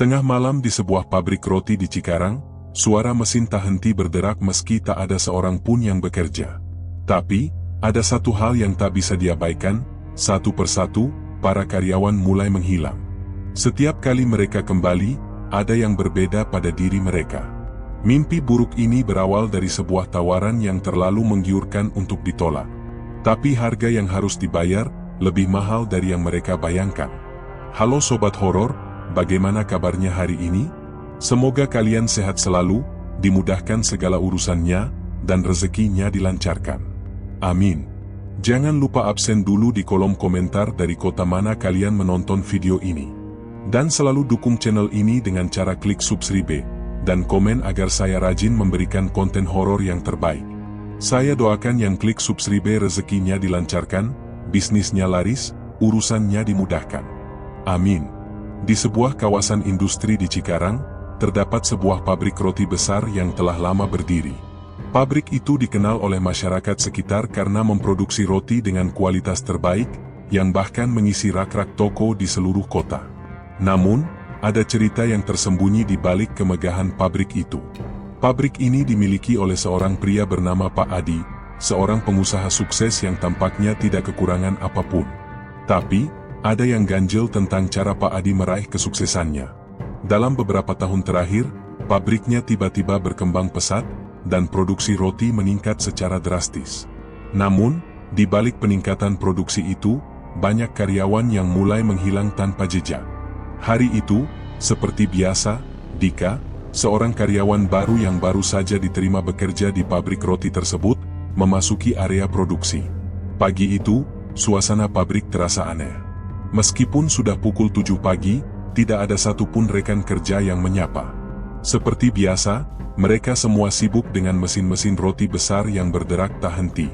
Tengah malam di sebuah pabrik roti di Cikarang, suara mesin tak henti berderak meski tak ada seorang pun yang bekerja. Tapi, ada satu hal yang tak bisa diabaikan, satu persatu, para karyawan mulai menghilang. Setiap kali mereka kembali, ada yang berbeda pada diri mereka. Mimpi buruk ini berawal dari sebuah tawaran yang terlalu menggiurkan untuk ditolak. Tapi harga yang harus dibayar, lebih mahal dari yang mereka bayangkan. Halo Sobat Horor, bagaimana kabarnya hari ini? Semoga kalian sehat selalu, dimudahkan segala urusannya, dan rezekinya dilancarkan. Amin. Jangan lupa absen dulu di kolom komentar dari kota mana kalian menonton video ini. Dan selalu dukung channel ini dengan cara klik subscribe, dan komen agar saya rajin memberikan konten horor yang terbaik. Saya doakan yang klik subscribe rezekinya dilancarkan, bisnisnya laris, urusannya dimudahkan. Amin. Di sebuah kawasan industri di Cikarang, terdapat sebuah pabrik roti besar yang telah lama berdiri. Pabrik itu dikenal oleh masyarakat sekitar karena memproduksi roti dengan kualitas terbaik, yang bahkan mengisi rak-rak toko di seluruh kota. Namun, ada cerita yang tersembunyi di balik kemegahan pabrik itu. Pabrik ini dimiliki oleh seorang pria bernama Pak Adi, seorang pengusaha sukses yang tampaknya tidak kekurangan apapun. Tapi, ada yang ganjil tentang cara Pak Adi meraih kesuksesannya. Dalam beberapa tahun terakhir, pabriknya tiba-tiba berkembang pesat, dan produksi roti meningkat secara drastis. Namun, di balik peningkatan produksi itu, banyak karyawan yang mulai menghilang tanpa jejak. Hari itu, seperti biasa, Dika, seorang karyawan baru yang baru saja diterima bekerja di pabrik roti tersebut, memasuki area produksi. Pagi itu, suasana pabrik terasa aneh. Meskipun sudah pukul 7 pagi, tidak ada satupun rekan kerja yang menyapa. Seperti biasa, mereka semua sibuk dengan mesin-mesin roti besar yang berderak tak henti.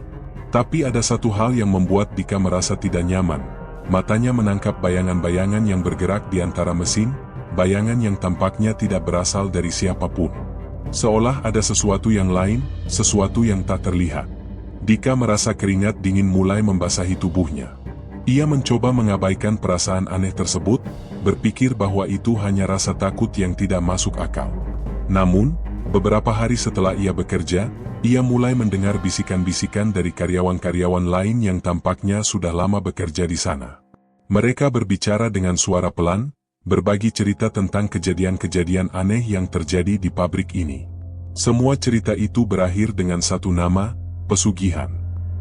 Tapi ada satu hal yang membuat Dika merasa tidak nyaman. Matanya menangkap bayangan-bayangan yang bergerak di antara mesin, bayangan yang tampaknya tidak berasal dari siapapun. Seolah ada sesuatu yang lain, sesuatu yang tak terlihat. Dika merasa keringat dingin mulai membasahi tubuhnya. Ia mencoba mengabaikan perasaan aneh tersebut, berpikir bahwa itu hanya rasa takut yang tidak masuk akal. Namun, beberapa hari setelah ia bekerja, ia mulai mendengar bisikan-bisikan dari karyawan-karyawan lain yang tampaknya sudah lama bekerja di sana. Mereka berbicara dengan suara pelan, berbagi cerita tentang kejadian-kejadian aneh yang terjadi di pabrik ini. Semua cerita itu berakhir dengan satu nama, pesugihan.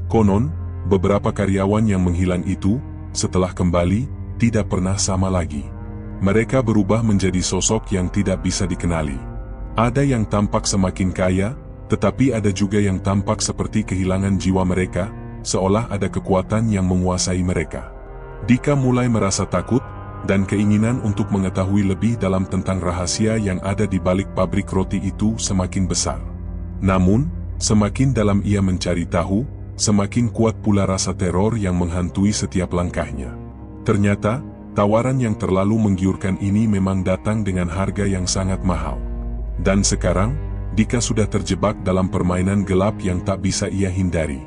Konon, beberapa karyawan yang menghilang itu, setelah kembali, tidak pernah sama lagi. Mereka berubah menjadi sosok yang tidak bisa dikenali. Ada yang tampak semakin kaya, tetapi ada juga yang tampak seperti kehilangan jiwa mereka, seolah ada kekuatan yang menguasai mereka. Dika mulai merasa takut, dan keinginan untuk mengetahui lebih dalam tentang rahasia yang ada di balik pabrik roti itu semakin besar. Namun, semakin dalam ia mencari tahu, semakin kuat pula rasa teror yang menghantui setiap langkahnya. Ternyata, tawaran yang terlalu menggiurkan ini memang datang dengan harga yang sangat mahal. Dan sekarang, Dika sudah terjebak dalam permainan gelap yang tak bisa ia hindari.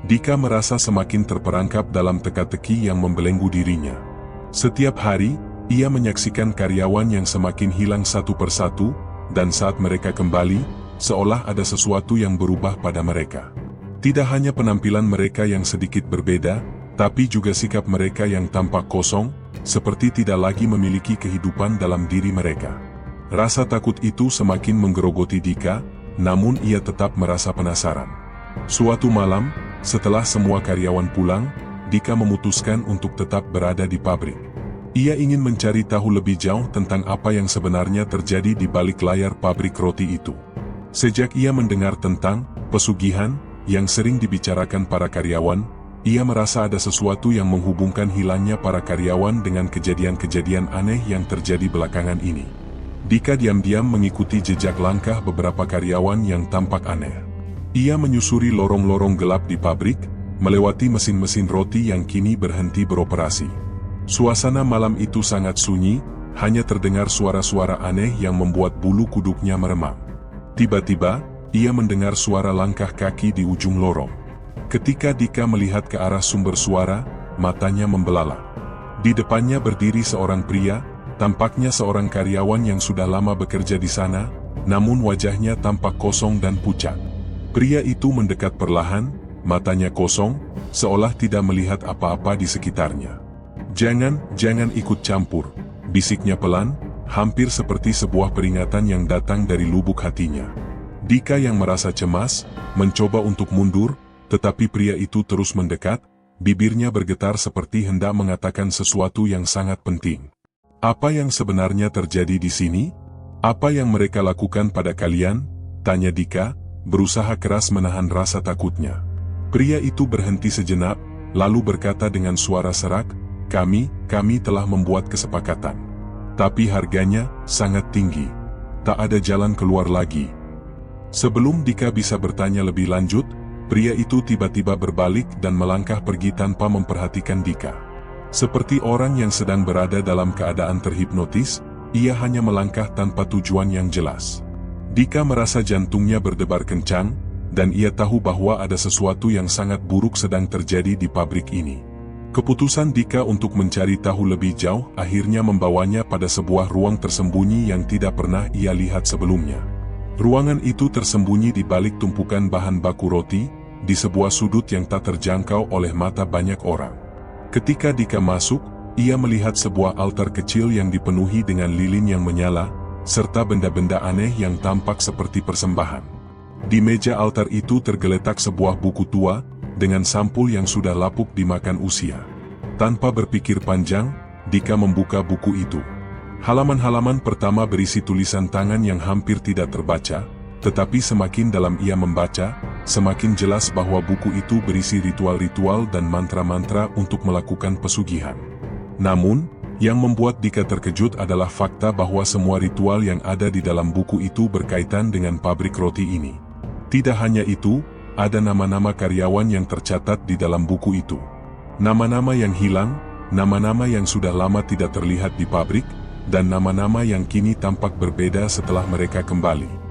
Dika merasa semakin terperangkap dalam teka-teki yang membelenggu dirinya. Setiap hari, ia menyaksikan karyawan yang semakin hilang satu persatu, dan saat mereka kembali, seolah ada sesuatu yang berubah pada mereka. Tidak hanya penampilan mereka yang sedikit berbeda, tapi juga sikap mereka yang tampak kosong, seperti tidak lagi memiliki kehidupan dalam diri mereka. Rasa takut itu semakin menggerogoti Dika, namun ia tetap merasa penasaran. Suatu malam, setelah semua karyawan pulang, Dika memutuskan untuk tetap berada di pabrik. Ia ingin mencari tahu lebih jauh tentang apa yang sebenarnya terjadi di balik layar pabrik roti itu. Sejak ia mendengar tentang pesugihan yang sering dibicarakan para karyawan, ia merasa ada sesuatu yang menghubungkan hilangnya para karyawan dengan kejadian-kejadian aneh yang terjadi belakangan ini. Dika diam-diam mengikuti jejak langkah beberapa karyawan yang tampak aneh. Ia menyusuri lorong-lorong gelap di pabrik, melewati mesin-mesin roti yang kini berhenti beroperasi. Suasana malam itu sangat sunyi, hanya terdengar suara-suara aneh yang membuat bulu kuduknya meremang. Tiba-tiba, ia mendengar suara langkah kaki di ujung lorong. Ketika Dika melihat ke arah sumber suara, matanya membelalak. Di depannya berdiri seorang pria, Tampaknya seorang karyawan yang sudah lama bekerja di sana, namun wajahnya tampak kosong dan pucat. Pria itu mendekat perlahan, matanya kosong, seolah tidak melihat apa-apa di sekitarnya. Jangan ikut campur, bisiknya pelan, hampir seperti sebuah peringatan yang datang dari lubuk hatinya. Dika yang merasa cemas, mencoba untuk mundur, tetapi pria itu terus mendekat, bibirnya bergetar seperti hendak mengatakan sesuatu yang sangat penting. Apa yang sebenarnya terjadi di sini? Apa yang mereka lakukan pada kalian? Tanya Dika, berusaha keras menahan rasa takutnya. Pria itu berhenti sejenak, lalu berkata dengan suara serak, kami telah membuat kesepakatan. Tapi harganya sangat tinggi. Tak ada jalan keluar lagi. Sebelum Dika bisa bertanya lebih lanjut, pria itu tiba-tiba berbalik dan melangkah pergi tanpa memperhatikan Dika. Seperti orang yang sedang berada dalam keadaan terhipnotis, ia hanya melangkah tanpa tujuan yang jelas. Dika merasa jantungnya berdebar kencang, dan ia tahu bahwa ada sesuatu yang sangat buruk sedang terjadi di pabrik ini. Keputusan Dika untuk mencari tahu lebih jauh akhirnya membawanya pada sebuah ruang tersembunyi yang tidak pernah ia lihat sebelumnya. Ruangan itu tersembunyi di balik tumpukan bahan baku roti, di sebuah sudut yang tak terjangkau oleh mata banyak orang. Ketika Dika masuk, ia melihat sebuah altar kecil yang dipenuhi dengan lilin yang menyala, serta benda-benda aneh yang tampak seperti persembahan. Di meja altar itu tergeletak sebuah buku tua, dengan sampul yang sudah lapuk dimakan usia. Tanpa berpikir panjang, Dika membuka buku itu. Halaman-halaman pertama berisi tulisan tangan yang hampir tidak terbaca, tetapi semakin dalam ia membaca, semakin jelas bahwa buku itu berisi ritual-ritual dan mantra-mantra untuk melakukan pesugihan. Namun, yang membuat Dika terkejut adalah fakta bahwa semua ritual yang ada di dalam buku itu berkaitan dengan pabrik roti ini. Tidak hanya itu, ada nama-nama karyawan yang tercatat di dalam buku itu. Nama-nama yang hilang, nama-nama yang sudah lama tidak terlihat di pabrik, dan nama-nama yang kini tampak berbeda setelah mereka kembali.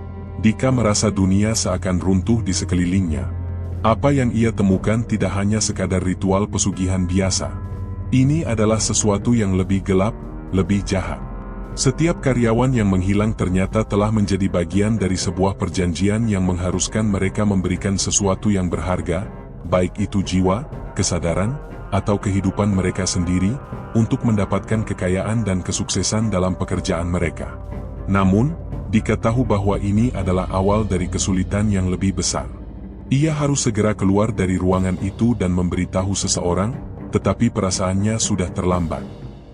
Dika merasa dunia seakan runtuh di sekelilingnya. Apa yang ia temukan tidak hanya sekadar ritual pesugihan biasa. Ini adalah sesuatu yang lebih gelap, lebih jahat. Setiap karyawan yang menghilang ternyata telah menjadi bagian dari sebuah perjanjian yang mengharuskan mereka memberikan sesuatu yang berharga, baik itu jiwa, kesadaran, atau kehidupan mereka sendiri, untuk mendapatkan kekayaan dan kesuksesan dalam pekerjaan mereka. Namun, Dika tahu bahwa ini adalah awal dari kesulitan yang lebih besar. Ia harus segera keluar dari ruangan itu dan memberitahu seseorang, tetapi perasaannya sudah terlambat.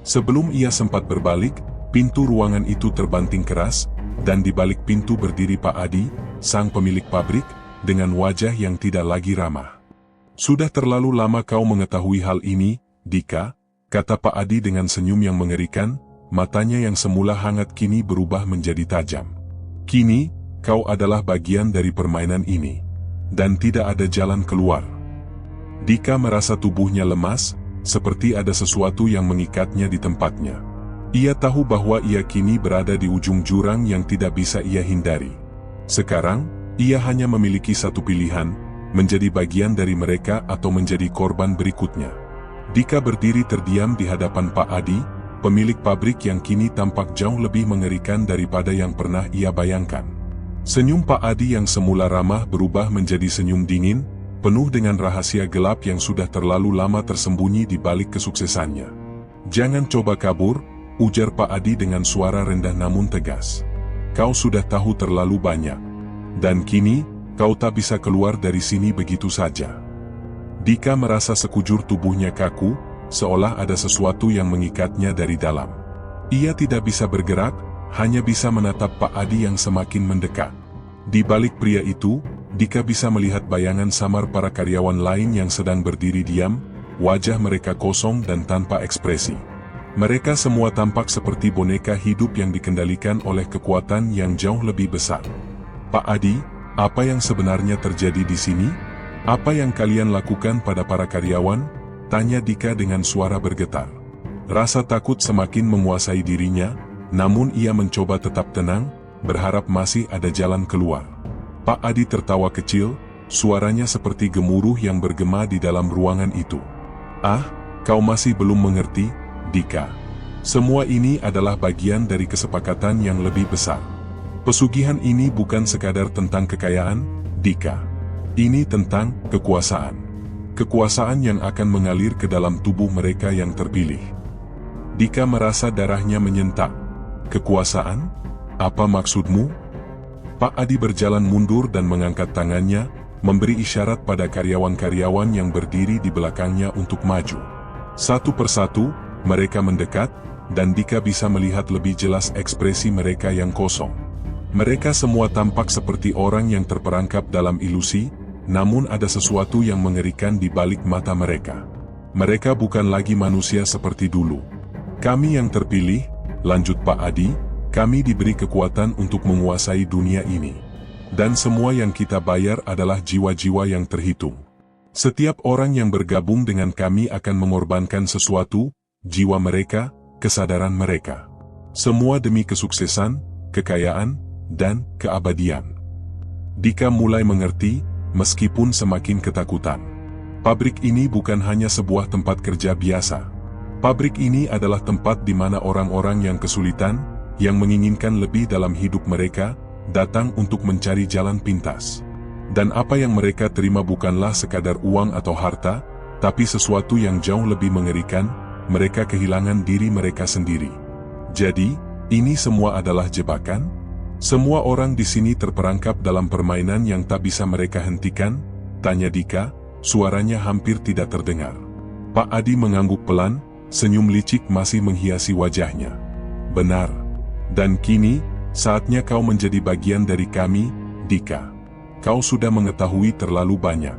Sebelum ia sempat berbalik, pintu ruangan itu terbanting keras, dan di balik pintu berdiri Pak Adi, sang pemilik pabrik, dengan wajah yang tidak lagi ramah. Sudah terlalu lama kau mengetahui hal ini, Dika, kata Pak Adi dengan senyum yang mengerikan, matanya yang semula hangat kini berubah menjadi tajam. Kini, kau adalah bagian dari permainan ini, dan tidak ada jalan keluar. Dika merasa tubuhnya lemas, seperti ada sesuatu yang mengikatnya di tempatnya. Ia tahu bahwa ia kini berada di ujung jurang yang tidak bisa ia hindari. Sekarang, ia hanya memiliki satu pilihan, menjadi bagian dari mereka atau menjadi korban berikutnya. Dika berdiri terdiam di hadapan Pak Adi, pemilik pabrik yang kini tampak jauh lebih mengerikan daripada yang pernah ia bayangkan. Senyum Pak Adi yang semula ramah berubah menjadi senyum dingin, penuh dengan rahasia gelap yang sudah terlalu lama tersembunyi di balik kesuksesannya. Jangan coba kabur, ujar Pak Adi dengan suara rendah namun tegas. Kau sudah tahu terlalu banyak. Dan kini, kau tak bisa keluar dari sini begitu saja. Dika merasa sekujur tubuhnya kaku, seolah ada sesuatu yang mengikatnya dari dalam. Ia tidak bisa bergerak, hanya bisa menatap Pak Adi yang semakin mendekat. Di balik pria itu, Dika bisa melihat bayangan samar para karyawan lain yang sedang berdiri diam, wajah mereka kosong dan tanpa ekspresi. Mereka semua tampak seperti boneka hidup yang dikendalikan oleh kekuatan yang jauh lebih besar. Pak Adi, apa yang sebenarnya terjadi di sini? Apa yang kalian lakukan pada para karyawan? Tanya Dika dengan suara bergetar. Rasa takut semakin menguasai dirinya, namun ia mencoba tetap tenang, berharap masih ada jalan keluar. Pak Adi tertawa kecil, suaranya seperti gemuruh yang bergema di dalam ruangan itu. Ah, kau masih belum mengerti, Dika. Semua ini adalah bagian dari kesepakatan yang lebih besar. Pesugihan ini bukan sekadar tentang kekayaan, Dika. Ini tentang kekuasaan. Kekuasaan yang akan mengalir ke dalam tubuh mereka yang terpilih. Dika merasa darahnya menyentak. Kekuasaan? Apa maksudmu? Pak Adi berjalan mundur dan mengangkat tangannya, memberi isyarat pada karyawan-karyawan yang berdiri di belakangnya untuk maju. Satu persatu, mereka mendekat, dan Dika bisa melihat lebih jelas ekspresi mereka yang kosong. Mereka semua tampak seperti orang yang terperangkap dalam ilusi, namun ada sesuatu yang mengerikan di balik mata mereka. Mereka bukan lagi manusia seperti dulu. Kami yang terpilih, lanjut Pak Adi, kami diberi kekuatan untuk menguasai dunia ini. Dan semua yang kita bayar adalah jiwa-jiwa yang terhitung. Setiap orang yang bergabung dengan kami akan mengorbankan sesuatu, jiwa mereka, kesadaran mereka. Semua demi kesuksesan, kekayaan, dan keabadian. Dika mulai mengerti, meskipun semakin ketakutan. Pabrik ini bukan hanya sebuah tempat kerja biasa. Pabrik ini adalah tempat di mana orang-orang yang kesulitan, yang menginginkan lebih dalam hidup mereka, datang untuk mencari jalan pintas. Dan apa yang mereka terima bukanlah sekadar uang atau harta, tapi sesuatu yang jauh lebih mengerikan, mereka kehilangan diri mereka sendiri. Jadi, ini semua adalah jebakan? Semua orang di sini terperangkap dalam permainan yang tak bisa mereka hentikan? Tanya Dika, suaranya hampir tidak terdengar. Pak Adi mengangguk pelan, senyum licik masih menghiasi wajahnya. Benar. Dan kini, saatnya kau menjadi bagian dari kami, Dika. Kau sudah mengetahui terlalu banyak.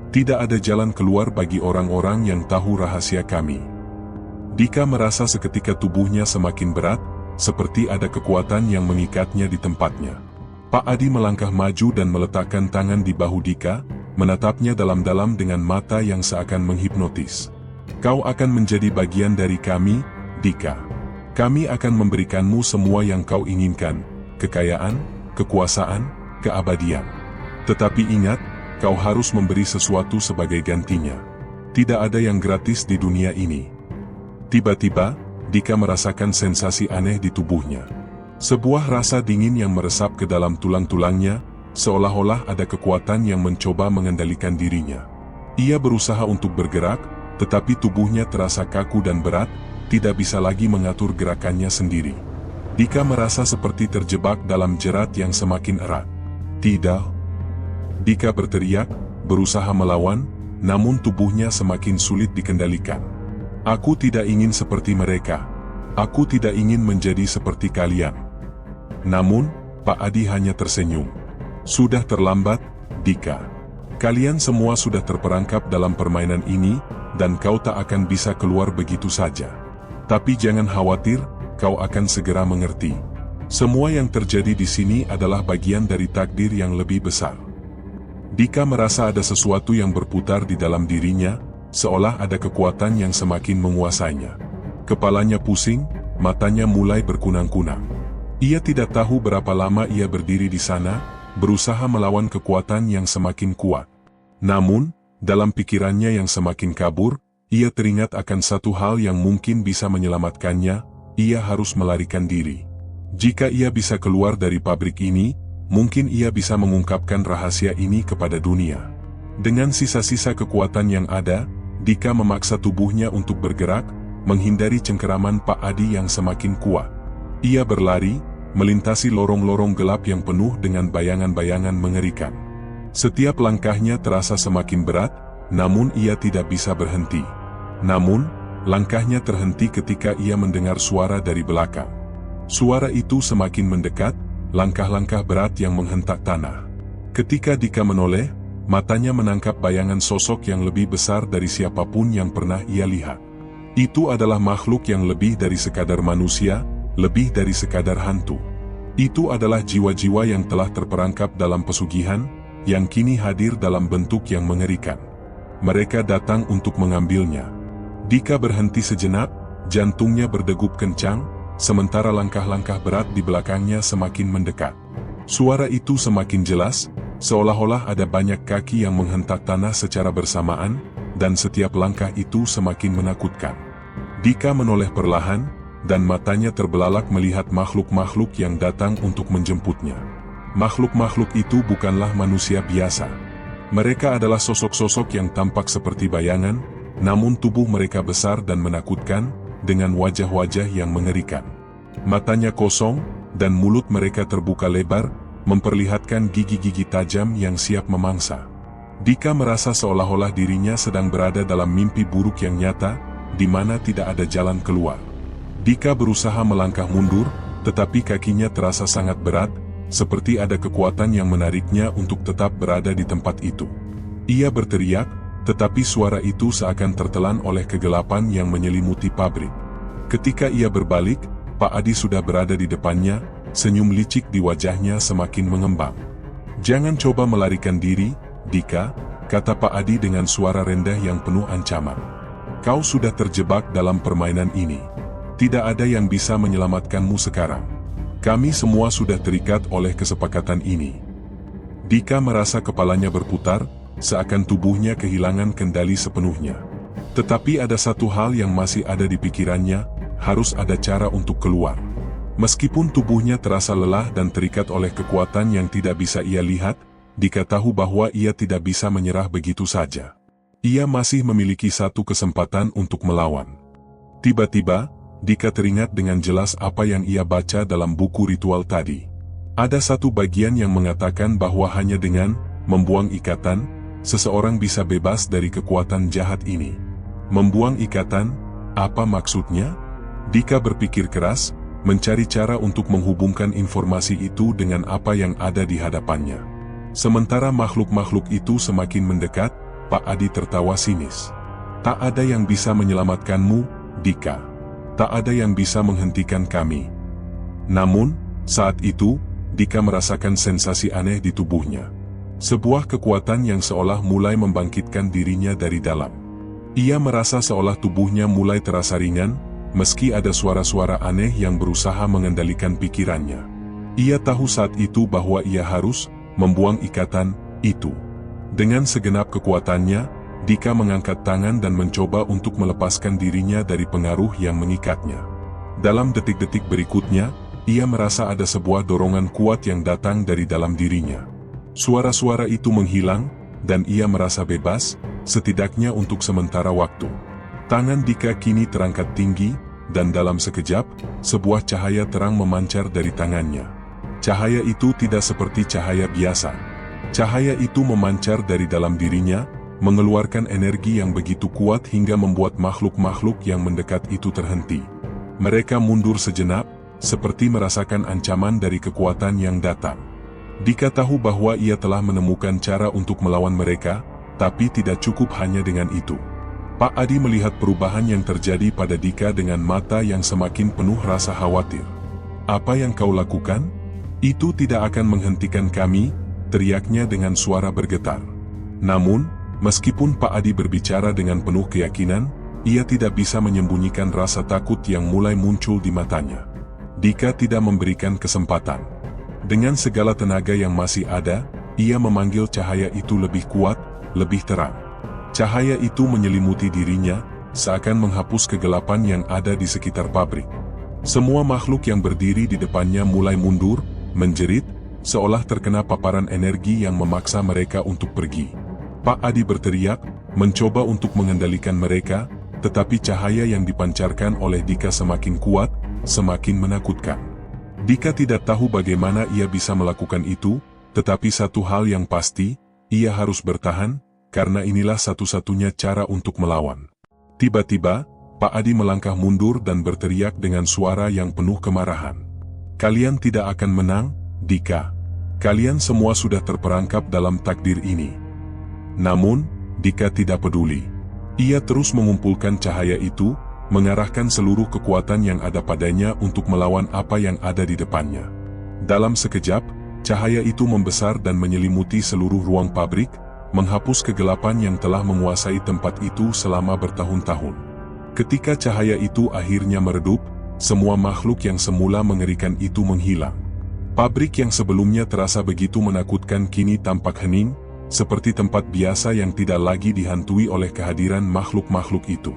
Tidak ada jalan keluar bagi orang-orang yang tahu rahasia kami. Dika merasa seketika tubuhnya semakin berat, seperti ada kekuatan yang mengikatnya di tempatnya. Pak Adi melangkah maju dan meletakkan tangan di bahu Dika, menatapnya dalam-dalam dengan mata yang seakan menghipnotis. Kau akan menjadi bagian dari kami, Dika. Kami akan memberikanmu semua yang kau inginkan, kekayaan, kekuasaan, keabadian. Tetapi ingat, kau harus memberi sesuatu sebagai gantinya. Tidak ada yang gratis di dunia ini. Tiba-tiba, Dika merasakan sensasi aneh di tubuhnya. Sebuah rasa dingin yang meresap ke dalam tulang-tulangnya, seolah-olah ada kekuatan yang mencoba mengendalikan dirinya. Ia berusaha untuk bergerak, tetapi tubuhnya terasa kaku dan berat, tidak bisa lagi mengatur gerakannya sendiri. Dika merasa seperti terjebak dalam jerat yang semakin erat. Tidak. Dika berteriak, berusaha melawan, namun tubuhnya semakin sulit dikendalikan. Aku tidak ingin seperti mereka. Aku tidak ingin menjadi seperti kalian. Namun, Pak Adi hanya tersenyum. Sudah terlambat, Dika. Kalian semua sudah terperangkap dalam permainan ini, dan kau tak akan bisa keluar begitu saja. Tapi jangan khawatir, kau akan segera mengerti. Semua yang terjadi di sini adalah bagian dari takdir yang lebih besar. Dika merasa ada sesuatu yang berputar di dalam dirinya, seolah ada kekuatan yang semakin menguasainya. Kepalanya pusing, matanya mulai berkunang-kunang. Ia tidak tahu berapa lama ia berdiri di sana, berusaha melawan kekuatan yang semakin kuat. Namun, dalam pikirannya yang semakin kabur, ia teringat akan satu hal yang mungkin bisa menyelamatkannya, ia harus melarikan diri. Jika ia bisa keluar dari pabrik ini, mungkin ia bisa mengungkapkan rahasia ini kepada dunia. Dengan sisa-sisa kekuatan yang ada, Dika memaksa tubuhnya untuk bergerak, menghindari cengkeraman Pak Adi yang semakin kuat. Ia berlari, melintasi lorong-lorong gelap yang penuh dengan bayangan-bayangan mengerikan. Setiap langkahnya terasa semakin berat, namun ia tidak bisa berhenti. Namun, langkahnya terhenti ketika ia mendengar suara dari belakang. Suara itu semakin mendekat, langkah-langkah berat yang menghentak tanah. Ketika Dika menoleh, matanya menangkap bayangan sosok yang lebih besar dari siapapun yang pernah ia lihat. Itu adalah makhluk yang lebih dari sekadar manusia, lebih dari sekadar hantu. Itu adalah jiwa-jiwa yang telah terperangkap dalam pesugihan, yang kini hadir dalam bentuk yang mengerikan. Mereka datang untuk mengambilnya. Dika berhenti sejenak, jantungnya berdegup kencang, sementara langkah-langkah berat di belakangnya semakin mendekat. Suara itu semakin jelas, seolah-olah ada banyak kaki yang menghentak tanah secara bersamaan, dan setiap langkah itu semakin menakutkan. Dika menoleh perlahan, dan matanya terbelalak melihat makhluk-makhluk yang datang untuk menjemputnya. Makhluk-makhluk itu bukanlah manusia biasa. Mereka adalah sosok-sosok yang tampak seperti bayangan, namun tubuh mereka besar dan menakutkan, dengan wajah-wajah yang mengerikan. Matanya kosong, dan mulut mereka terbuka lebar, memperlihatkan gigi-gigi tajam yang siap memangsa. Dika merasa seolah-olah dirinya sedang berada dalam mimpi buruk yang nyata, di mana tidak ada jalan keluar. Dika berusaha melangkah mundur, tetapi kakinya terasa sangat berat, seperti ada kekuatan yang menariknya untuk tetap berada di tempat itu. Ia berteriak, tetapi suara itu seakan tertelan oleh kegelapan yang menyelimuti pabrik. Ketika ia berbalik, Pak Adi sudah berada di depannya, senyum licik di wajahnya semakin mengembang. "Jangan coba melarikan diri, Dika," kata Pak Adi dengan suara rendah yang penuh ancaman. "Kau sudah terjebak dalam permainan ini. Tidak ada yang bisa menyelamatkanmu sekarang. Kami semua sudah terikat oleh kesepakatan ini." Dika merasa kepalanya berputar, seakan tubuhnya kehilangan kendali sepenuhnya. Tetapi ada satu hal yang masih ada di pikirannya, harus ada cara untuk keluar. Meskipun tubuhnya terasa lelah dan terikat oleh kekuatan yang tidak bisa ia lihat, Dika tahu bahwa ia tidak bisa menyerah begitu saja. Ia masih memiliki satu kesempatan untuk melawan. Tiba-tiba, Dika teringat dengan jelas apa yang ia baca dalam buku ritual tadi. Ada satu bagian yang mengatakan bahwa hanya dengan membuang ikatan, seseorang bisa bebas dari kekuatan jahat ini. Membuang ikatan, apa maksudnya? Dika berpikir keras, mencari cara untuk menghubungkan informasi itu dengan apa yang ada di hadapannya. Sementara makhluk-makhluk itu semakin mendekat, Pak Adi tertawa sinis. "Tak ada yang bisa menyelamatkanmu, Dika. Tak ada yang bisa menghentikan kami." Namun, saat itu, Dika merasakan sensasi aneh di tubuhnya. Sebuah kekuatan yang seolah mulai membangkitkan dirinya dari dalam. Ia merasa seolah tubuhnya mulai terasa ringan, meski ada suara-suara aneh yang berusaha mengendalikan pikirannya. Ia tahu saat itu bahwa ia harus membuang ikatan itu. Dengan segenap kekuatannya, Dika mengangkat tangan dan mencoba untuk melepaskan dirinya dari pengaruh yang mengikatnya. Dalam detik-detik berikutnya, ia merasa ada sebuah dorongan kuat yang datang dari dalam dirinya. Suara-suara itu menghilang, dan ia merasa bebas, setidaknya untuk sementara waktu. Tangan Dika kini terangkat tinggi, dan dalam sekejap, sebuah cahaya terang memancar dari tangannya. Cahaya itu tidak seperti cahaya biasa. Cahaya itu memancar dari dalam dirinya, mengeluarkan energi yang begitu kuat hingga membuat makhluk-makhluk yang mendekat itu terhenti. Mereka mundur sejenak, seperti merasakan ancaman dari kekuatan yang datang. Dika tahu bahwa ia telah menemukan cara untuk melawan mereka, tapi tidak cukup hanya dengan itu. Pak Adi melihat perubahan yang terjadi pada Dika dengan mata yang semakin penuh rasa khawatir. "Apa yang kau lakukan? Itu tidak akan menghentikan kami," teriaknya dengan suara bergetar. Namun, meskipun Pak Adi berbicara dengan penuh keyakinan, ia tidak bisa menyembunyikan rasa takut yang mulai muncul di matanya. Dika tidak memberikan kesempatan. Dengan segala tenaga yang masih ada, ia memanggil cahaya itu lebih kuat, lebih terang. Cahaya itu menyelimuti dirinya, seakan menghapus kegelapan yang ada di sekitar pabrik. Semua makhluk yang berdiri di depannya mulai mundur, menjerit, seolah terkena paparan energi yang memaksa mereka untuk pergi. Pak Adi berteriak, mencoba untuk mengendalikan mereka, tetapi cahaya yang dipancarkan oleh Dika semakin kuat, semakin menakutkan. Dika tidak tahu bagaimana ia bisa melakukan itu, tetapi satu hal yang pasti, ia harus bertahan, karena inilah satu-satunya cara untuk melawan. Tiba-tiba, Pak Adi melangkah mundur dan berteriak dengan suara yang penuh kemarahan. "Kalian tidak akan menang, Dika. Kalian semua sudah terperangkap dalam takdir ini." Namun, Dika tidak peduli. Ia terus mengumpulkan cahaya itu, mengarahkan seluruh kekuatan yang ada padanya untuk melawan apa yang ada di depannya. Dalam sekejap, cahaya itu membesar dan menyelimuti seluruh ruang pabrik, menghapus kegelapan yang telah menguasai tempat itu selama bertahun-tahun. Ketika cahaya itu akhirnya meredup, semua makhluk yang semula mengerikan itu menghilang. Pabrik yang sebelumnya terasa begitu menakutkan kini tampak hening, seperti tempat biasa yang tidak lagi dihantui oleh kehadiran makhluk-makhluk itu.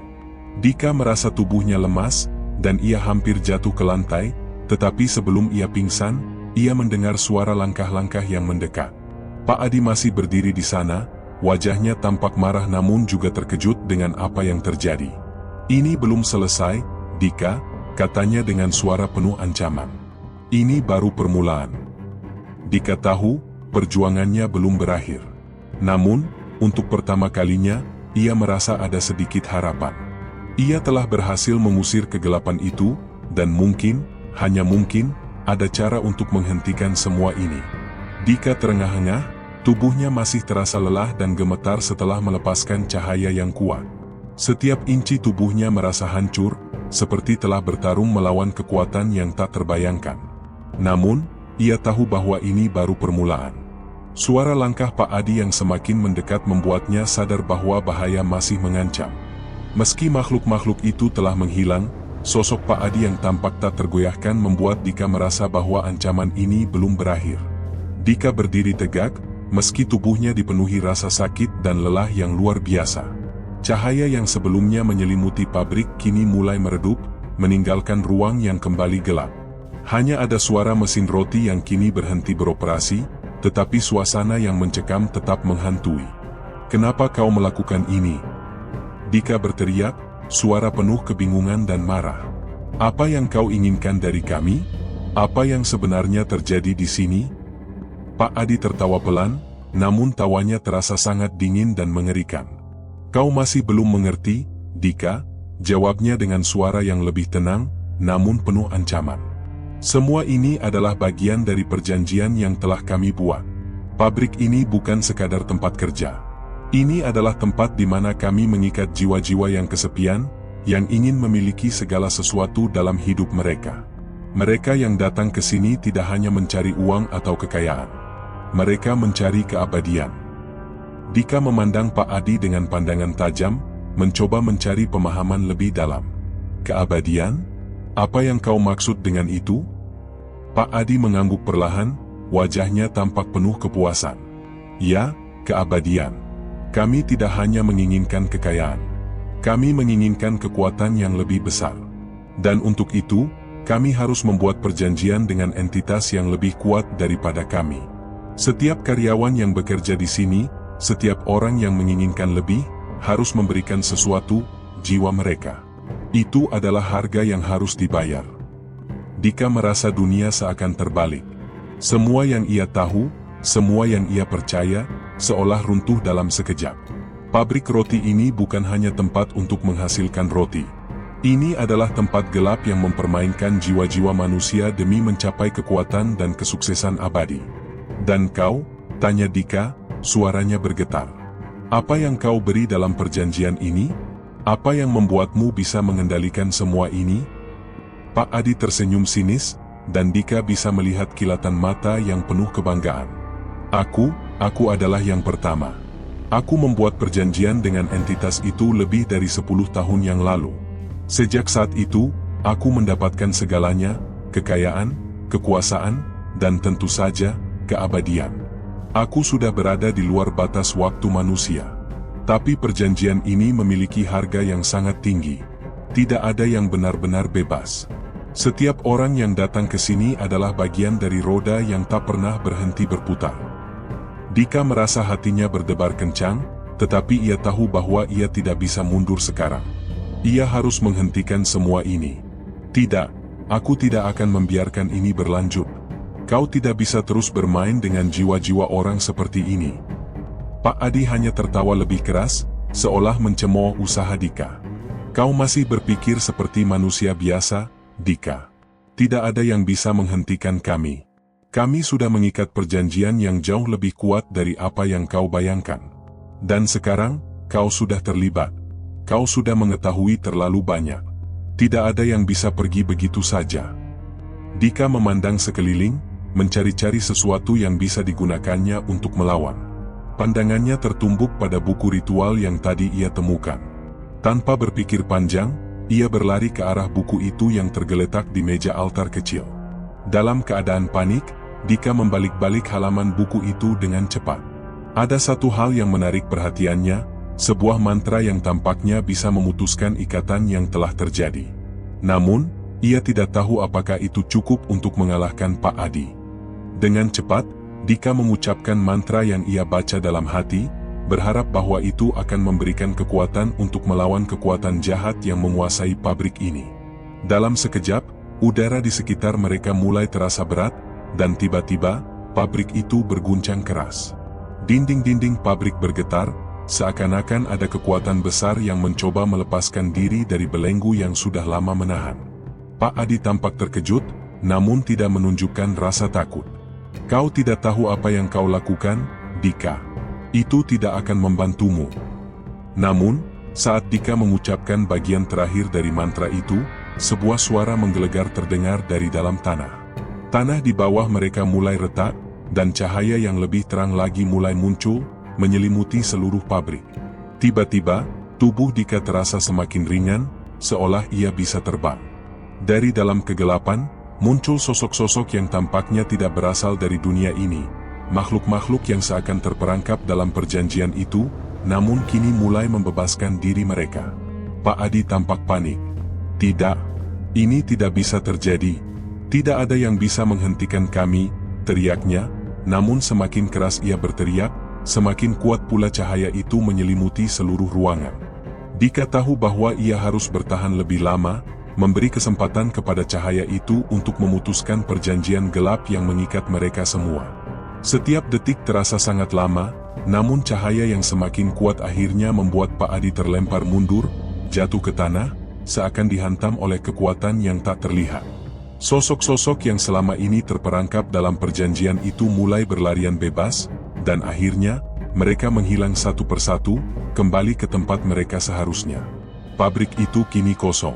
Dika merasa tubuhnya lemas, dan ia hampir jatuh ke lantai, tetapi sebelum ia pingsan, ia mendengar suara langkah-langkah yang mendekat. Pak Adi masih berdiri di sana, wajahnya tampak marah namun juga terkejut dengan apa yang terjadi. "Ini belum selesai, Dika," katanya dengan suara penuh ancaman. "Ini baru permulaan." Dika tahu, perjuangannya belum berakhir. Namun, untuk pertama kalinya, ia merasa ada sedikit harapan. Ia telah berhasil mengusir kegelapan itu, dan mungkin, hanya mungkin, ada cara untuk menghentikan semua ini. Dika terengah-engah, tubuhnya masih terasa lelah dan gemetar setelah melepaskan cahaya yang kuat. Setiap inci tubuhnya merasa hancur, seperti telah bertarung melawan kekuatan yang tak terbayangkan. Namun, ia tahu bahwa ini baru permulaan. Suara langkah Pak Adi yang semakin mendekat membuatnya sadar bahwa bahaya masih mengancam. Meski makhluk-makhluk itu telah menghilang, sosok Pak Adi yang tampak tak tergoyahkan membuat Dika merasa bahwa ancaman ini belum berakhir. Dika berdiri tegak, meski tubuhnya dipenuhi rasa sakit dan lelah yang luar biasa. Cahaya yang sebelumnya menyelimuti pabrik kini mulai meredup, meninggalkan ruang yang kembali gelap. Hanya ada suara mesin roti yang kini berhenti beroperasi, tetapi suasana yang mencekam tetap menghantui. "Kenapa kau melakukan ini?" Dika berteriak, suara penuh kebingungan dan marah. "Apa yang kau inginkan dari kami? Apa yang sebenarnya terjadi di sini?" Pak Adi tertawa pelan, namun tawanya terasa sangat dingin dan mengerikan. "Kau masih belum mengerti, Dika," jawabnya dengan suara yang lebih tenang, namun penuh ancaman. "Semua ini adalah bagian dari perjanjian yang telah kami buat. Pabrik ini bukan sekadar tempat kerja. Ini adalah tempat di mana kami mengikat jiwa-jiwa yang kesepian, yang ingin memiliki segala sesuatu dalam hidup mereka. Mereka yang datang ke sini tidak hanya mencari uang atau kekayaan. Mereka mencari keabadian." Dika memandang Pak Adi dengan pandangan tajam, mencoba mencari pemahaman lebih dalam. "Keabadian? Apa yang kau maksud dengan itu?" Pak Adi mengangguk perlahan, wajahnya tampak penuh kepuasan. "Ya, keabadian. Kami tidak hanya menginginkan kekayaan. Kami menginginkan kekuatan yang lebih besar. Dan untuk itu, kami harus membuat perjanjian dengan entitas yang lebih kuat daripada kami. Setiap karyawan yang bekerja di sini, setiap orang yang menginginkan lebih, harus memberikan sesuatu, jiwa mereka. Itu adalah harga yang harus dibayar." Dika merasa dunia seakan terbalik. Semua yang ia tahu, semua yang ia percaya, seolah runtuh dalam sekejap. Pabrik roti ini bukan hanya tempat untuk menghasilkan roti. Ini adalah tempat gelap yang mempermainkan jiwa-jiwa manusia demi mencapai kekuatan dan kesuksesan abadi. "Dan kau?" tanya Dika, suaranya bergetar. "Apa yang kau beri dalam perjanjian ini? Apa yang membuatmu bisa mengendalikan semua ini?" Pak Adi tersenyum sinis, dan Dika bisa melihat kilatan mata yang penuh kebanggaan. Aku adalah yang pertama. Aku membuat perjanjian dengan entitas itu lebih dari 10 tahun yang lalu. Sejak saat itu, aku mendapatkan segalanya, kekayaan, kekuasaan, dan tentu saja, keabadian. Aku sudah berada di luar batas waktu manusia. Tapi perjanjian ini memiliki harga yang sangat tinggi. Tidak ada yang benar-benar bebas. Setiap orang yang datang ke sini adalah bagian dari roda yang tak pernah berhenti berputar. Dika merasa hatinya berdebar kencang, tetapi ia tahu bahwa ia tidak bisa mundur sekarang. Ia harus menghentikan semua ini. "Tidak, aku tidak akan membiarkan ini berlanjut. Kau tidak bisa terus bermain dengan jiwa-jiwa orang seperti ini." Pak Adi hanya tertawa lebih keras, seolah mencemooh usaha Dika. "Kau masih berpikir seperti manusia biasa, Dika. Tidak ada yang bisa menghentikan kami. Kami sudah mengikat perjanjian yang jauh lebih kuat dari apa yang kau bayangkan. Dan sekarang, kau sudah terlibat. Kau sudah mengetahui terlalu banyak. Tidak ada yang bisa pergi begitu saja." Dika memandang sekeliling, mencari-cari sesuatu yang bisa digunakannya untuk melawan. Pandangannya tertumbuk pada buku ritual yang tadi ia temukan. Tanpa berpikir panjang, ia berlari ke arah buku itu yang tergeletak di meja altar kecil. Dalam keadaan panik, Dika membalik-balik halaman buku itu dengan cepat. Ada satu hal yang menarik perhatiannya, sebuah mantra yang tampaknya bisa memutuskan ikatan yang telah terjadi. Namun, ia tidak tahu apakah itu cukup untuk mengalahkan Pak Adi. Dengan cepat, Dika mengucapkan mantra yang ia baca dalam hati, berharap bahwa itu akan memberikan kekuatan untuk melawan kekuatan jahat yang menguasai pabrik ini. Dalam sekejap, udara di sekitar mereka mulai terasa berat, dan tiba-tiba, pabrik itu berguncang keras. Dinding-dinding pabrik bergetar, seakan-akan ada kekuatan besar yang mencoba melepaskan diri dari belenggu yang sudah lama menahan. Pak Adi tampak terkejut, namun tidak menunjukkan rasa takut. Kau tidak tahu apa yang kau lakukan, Dika. Itu tidak akan membantumu. Namun, saat Dika mengucapkan bagian terakhir dari mantra itu, sebuah suara menggelegar terdengar dari dalam tanah. Tanah di bawah mereka mulai retak, dan cahaya yang lebih terang lagi mulai muncul, menyelimuti seluruh pabrik. Tiba-tiba, tubuh Dika terasa semakin ringan, seolah ia bisa terbang. Dari dalam kegelapan, muncul sosok-sosok yang tampaknya tidak berasal dari dunia ini, makhluk-makhluk yang seakan terperangkap dalam perjanjian itu, namun kini mulai membebaskan diri mereka. Pak Adi tampak panik. Tidak, ini tidak bisa terjadi. Tidak ada yang bisa menghentikan kami, teriaknya, namun semakin keras ia berteriak, semakin kuat pula cahaya itu menyelimuti seluruh ruangan. Dika tahu bahwa ia harus bertahan lebih lama, memberi kesempatan kepada cahaya itu untuk memutuskan perjanjian gelap yang mengikat mereka semua. Setiap detik terasa sangat lama, namun cahaya yang semakin kuat akhirnya membuat Pak Adi terlempar mundur, jatuh ke tanah, seakan dihantam oleh kekuatan yang tak terlihat. Sosok-sosok yang selama ini terperangkap dalam perjanjian itu mulai berlarian bebas, dan akhirnya, mereka menghilang satu persatu, kembali ke tempat mereka seharusnya. Pabrik itu kini kosong.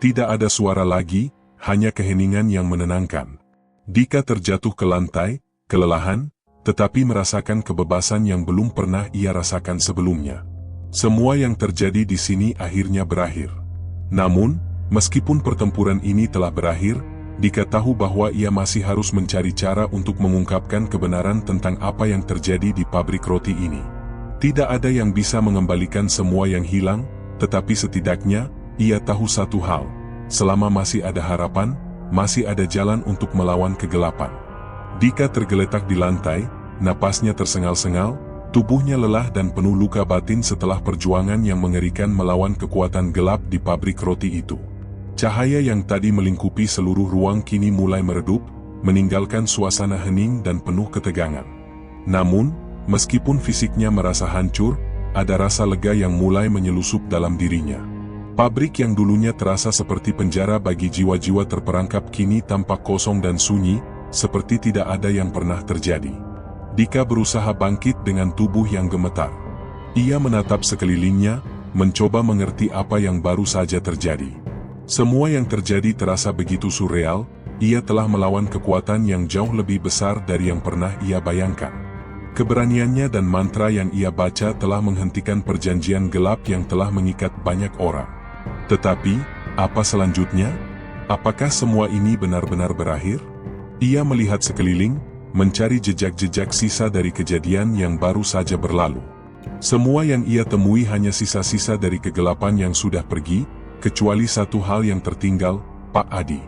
Tidak ada suara lagi, hanya keheningan yang menenangkan. Dika terjatuh ke lantai, kelelahan, tetapi merasakan kebebasan yang belum pernah ia rasakan sebelumnya. Semua yang terjadi di sini akhirnya berakhir. Namun, meskipun pertempuran ini telah berakhir, Dika tahu bahwa ia masih harus mencari cara untuk mengungkapkan kebenaran tentang apa yang terjadi di pabrik roti ini. Tidak ada yang bisa mengembalikan semua yang hilang, tetapi setidaknya, ia tahu satu hal, selama masih ada harapan, masih ada jalan untuk melawan kegelapan. Dika tergeletak di lantai, napasnya tersengal-sengal, tubuhnya lelah dan penuh luka batin setelah perjuangan yang mengerikan melawan kekuatan gelap di pabrik roti itu. Cahaya yang tadi melingkupi seluruh ruang kini mulai meredup, meninggalkan suasana hening dan penuh ketegangan. Namun, meskipun fisiknya merasa hancur, ada rasa lega yang mulai menyelusup dalam dirinya. Pabrik yang dulunya terasa seperti penjara bagi jiwa-jiwa terperangkap kini tampak kosong dan sunyi, seperti tidak ada yang pernah terjadi. Dika berusaha bangkit dengan tubuh yang gemetar. Ia menatap sekelilingnya, mencoba mengerti apa yang baru saja terjadi. Semua yang terjadi terasa begitu surreal, ia telah melawan kekuatan yang jauh lebih besar dari yang pernah ia bayangkan. Keberaniannya dan mantra yang ia baca telah menghentikan perjanjian gelap yang telah mengikat banyak orang. Tetapi, apa selanjutnya? Apakah semua ini benar-benar berakhir? Ia melihat sekeliling, mencari jejak-jejak sisa dari kejadian yang baru saja berlalu. Semua yang ia temui hanya sisa-sisa dari kegelapan yang sudah pergi, kecuali satu hal yang tertinggal, Pak Adi.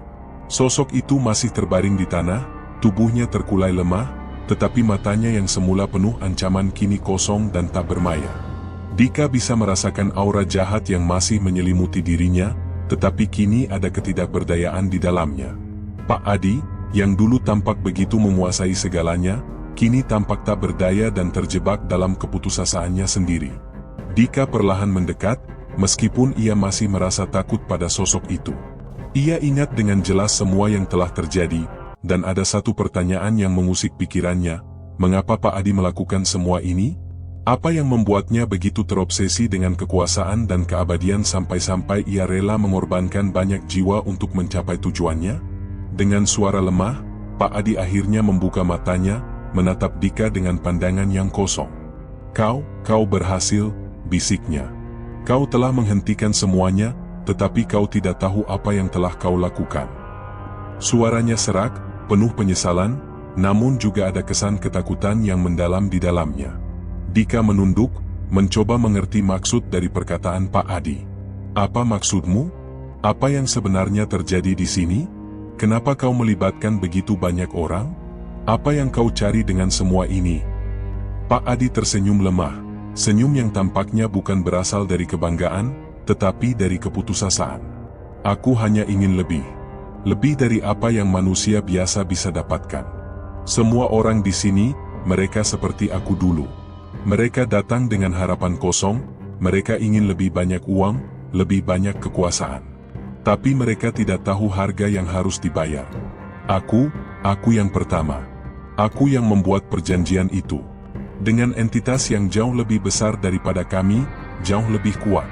Sosok itu masih terbaring di tanah, tubuhnya terkulai lemah, tetapi matanya yang semula penuh ancaman kini kosong dan tak bermaya. Dika bisa merasakan aura jahat yang masih menyelimuti dirinya, tetapi kini ada ketidakberdayaan di dalamnya. Pak Adi, yang dulu tampak begitu menguasai segalanya, kini tampak tak berdaya dan terjebak dalam keputusasaan sendiri. Dika perlahan mendekat, meskipun ia masih merasa takut pada sosok itu. Ia ingat dengan jelas semua yang telah terjadi, dan ada satu pertanyaan yang mengusik pikirannya, mengapa Pak Adi melakukan semua ini? Apa yang membuatnya begitu terobsesi dengan kekuasaan dan keabadian sampai-sampai ia rela mengorbankan banyak jiwa untuk mencapai tujuannya? Dengan suara lemah, Pak Adi akhirnya membuka matanya, menatap Dika dengan pandangan yang kosong. Kau berhasil, bisiknya. Kau telah menghentikan semuanya, tetapi kau tidak tahu apa yang telah kau lakukan. Suaranya serak, penuh penyesalan, namun juga ada kesan ketakutan yang mendalam di dalamnya. Dika menunduk, mencoba mengerti maksud dari perkataan Pak Adi. Apa maksudmu? Apa yang sebenarnya terjadi di sini? Kenapa kau melibatkan begitu banyak orang? Apa yang kau cari dengan semua ini? Pak Adi tersenyum lemah, senyum yang tampaknya bukan berasal dari kebanggaan, tetapi dari keputusasaan. Aku hanya ingin lebih. Lebih dari apa yang manusia biasa bisa dapatkan. Semua orang di sini, mereka seperti aku dulu. Mereka datang dengan harapan kosong, mereka ingin lebih banyak uang, lebih banyak kekuasaan. Tapi mereka tidak tahu harga yang harus dibayar. Aku yang pertama. Aku yang membuat perjanjian itu. Dengan entitas yang jauh lebih besar daripada kami, jauh lebih kuat.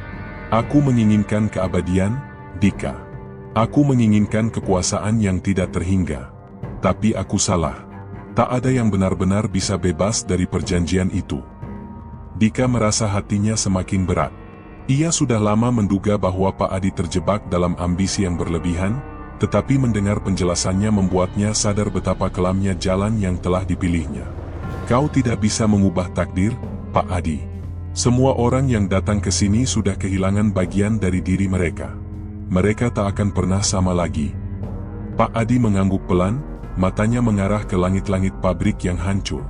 Aku menginginkan keabadian, Dika. Aku menginginkan kekuasaan yang tidak terhingga. Tapi aku salah. Tak ada yang benar-benar bisa bebas dari perjanjian itu. Dika merasa hatinya semakin berat. Ia sudah lama menduga bahwa Pak Adi terjebak dalam ambisi yang berlebihan, tetapi mendengar penjelasannya membuatnya sadar betapa kelamnya jalan yang telah dipilihnya. Kau tidak bisa mengubah takdir, Pak Adi. Semua orang yang datang ke sini sudah kehilangan bagian dari diri mereka. Mereka tak akan pernah sama lagi. Pak Adi mengangguk pelan, matanya mengarah ke langit-langit pabrik yang hancur.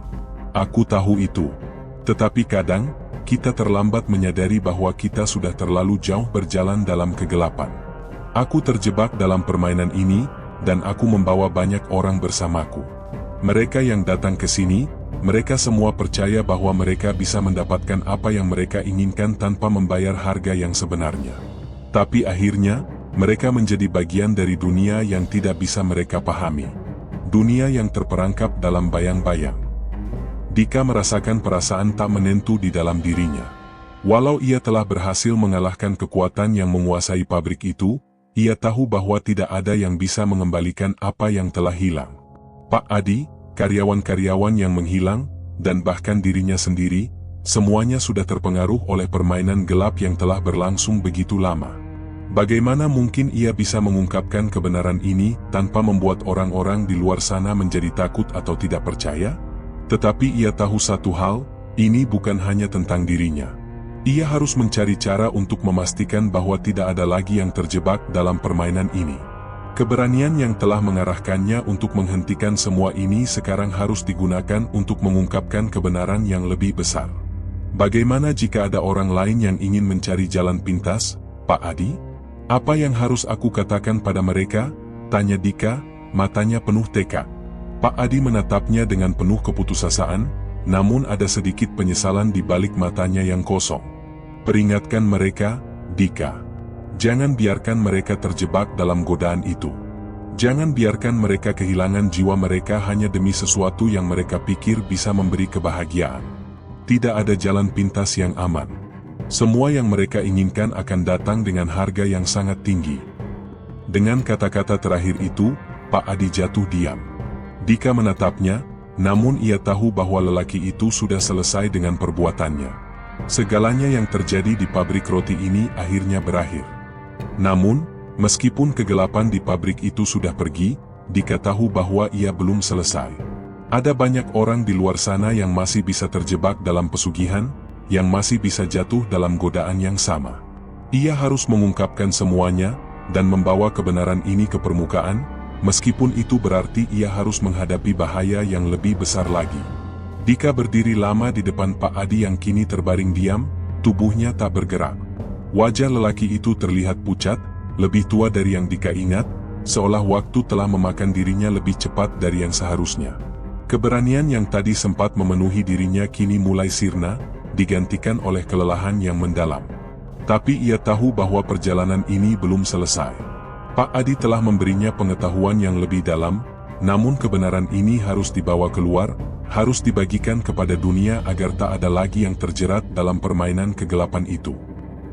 Aku tahu itu. Tetapi kadang, kita terlambat menyadari bahwa kita sudah terlalu jauh berjalan dalam kegelapan. Aku terjebak dalam permainan ini, dan aku membawa banyak orang bersamaku. Mereka yang datang ke sini, mereka semua percaya bahwa mereka bisa mendapatkan apa yang mereka inginkan tanpa membayar harga yang sebenarnya. Tapi akhirnya, mereka menjadi bagian dari dunia yang tidak bisa mereka pahami. Dunia yang terperangkap dalam bayang-bayang. Dika merasakan perasaan tak menentu di dalam dirinya. Walau ia telah berhasil mengalahkan kekuatan yang menguasai pabrik itu, ia tahu bahwa tidak ada yang bisa mengembalikan apa yang telah hilang. Pak Adi, karyawan-karyawan yang menghilang, dan bahkan dirinya sendiri, semuanya sudah terpengaruh oleh permainan gelap yang telah berlangsung begitu lama. Bagaimana mungkin ia bisa mengungkapkan kebenaran ini tanpa membuat orang-orang di luar sana menjadi takut atau tidak percaya? Tetapi ia tahu satu hal, ini bukan hanya tentang dirinya. Ia harus mencari cara untuk memastikan bahwa tidak ada lagi yang terjebak dalam permainan ini. Keberanian yang telah mengarahkannya untuk menghentikan semua ini sekarang harus digunakan untuk mengungkapkan kebenaran yang lebih besar. Bagaimana jika ada orang lain yang ingin mencari jalan pintas, Pak Adi? Apa yang harus aku katakan pada mereka? Tanya Dika, matanya penuh tekad. Pak Adi menatapnya dengan penuh keputusasaan, namun ada sedikit penyesalan di balik matanya yang kosong. Peringatkan mereka, Dika. Jangan biarkan mereka terjebak dalam godaan itu. Jangan biarkan mereka kehilangan jiwa mereka hanya demi sesuatu yang mereka pikir bisa memberi kebahagiaan. Tidak ada jalan pintas yang aman. Semua yang mereka inginkan akan datang dengan harga yang sangat tinggi. Dengan kata-kata terakhir itu, Pak Adi jatuh diam. Dika menatapnya, namun ia tahu bahwa lelaki itu sudah selesai dengan perbuatannya. Segalanya yang terjadi di pabrik roti ini akhirnya berakhir. Namun, meskipun kegelapan di pabrik itu sudah pergi, Dika tahu bahwa ia belum selesai. Ada banyak orang di luar sana yang masih bisa terjebak dalam pesugihan, yang masih bisa jatuh dalam godaan yang sama. Ia harus mengungkapkan semuanya, dan membawa kebenaran ini ke permukaan, meskipun itu berarti ia harus menghadapi bahaya yang lebih besar lagi. Dika berdiri lama di depan Pak Adi yang kini terbaring diam, tubuhnya tak bergerak. Wajah lelaki itu terlihat pucat, lebih tua dari yang Dika ingat, seolah waktu telah memakan dirinya lebih cepat dari yang seharusnya. Keberanian yang tadi sempat memenuhi dirinya kini mulai sirna, digantikan oleh kelelahan yang mendalam. Tapi ia tahu bahwa perjalanan ini belum selesai. Pak Adi telah memberinya pengetahuan yang lebih dalam, namun kebenaran ini harus dibawa keluar, harus dibagikan kepada dunia agar tak ada lagi yang terjerat dalam permainan kegelapan itu.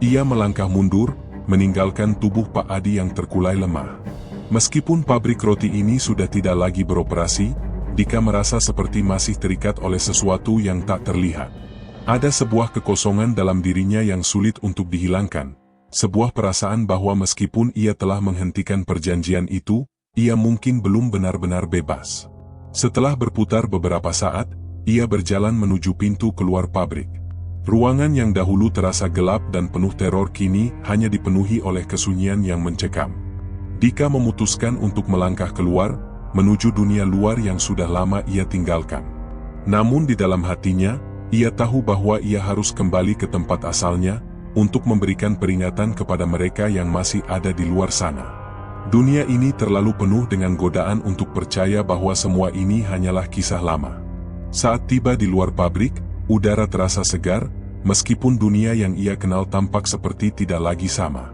Ia melangkah mundur, meninggalkan tubuh Pak Adi yang terkulai lemah. Meskipun pabrik roti ini sudah tidak lagi beroperasi, Dika merasa seperti masih terikat oleh sesuatu yang tak terlihat. Ada sebuah kekosongan dalam dirinya yang sulit untuk dihilangkan, sebuah perasaan bahwa meskipun ia telah menghentikan perjanjian itu, ia mungkin belum benar-benar bebas. Setelah berputar beberapa saat, ia berjalan menuju pintu keluar pabrik. Ruangan yang dahulu terasa gelap dan penuh teror kini hanya dipenuhi oleh kesunyian yang mencekam. Dika memutuskan untuk melangkah keluar, menuju dunia luar yang sudah lama ia tinggalkan. Namun di dalam hatinya, ia tahu bahwa ia harus kembali ke tempat asalnya, untuk memberikan peringatan kepada mereka yang masih ada di luar sana. Dunia ini terlalu penuh dengan godaan untuk percaya bahwa semua ini hanyalah kisah lama. Saat tiba di luar pabrik, udara terasa segar, meskipun dunia yang ia kenal tampak seperti tidak lagi sama.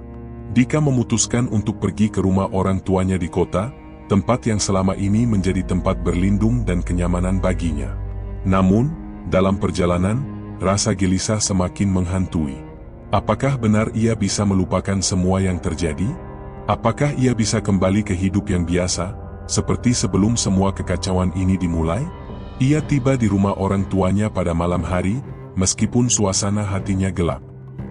Dika memutuskan untuk pergi ke rumah orang tuanya di kota, tempat yang selama ini menjadi tempat berlindung dan kenyamanan baginya. Namun, dalam perjalanan, rasa gelisah semakin menghantui. Apakah benar ia bisa melupakan semua yang terjadi? Apakah ia bisa kembali ke hidup yang biasa, seperti sebelum semua kekacauan ini dimulai? Ia tiba di rumah orang tuanya pada malam hari, meskipun suasana hatinya gelap.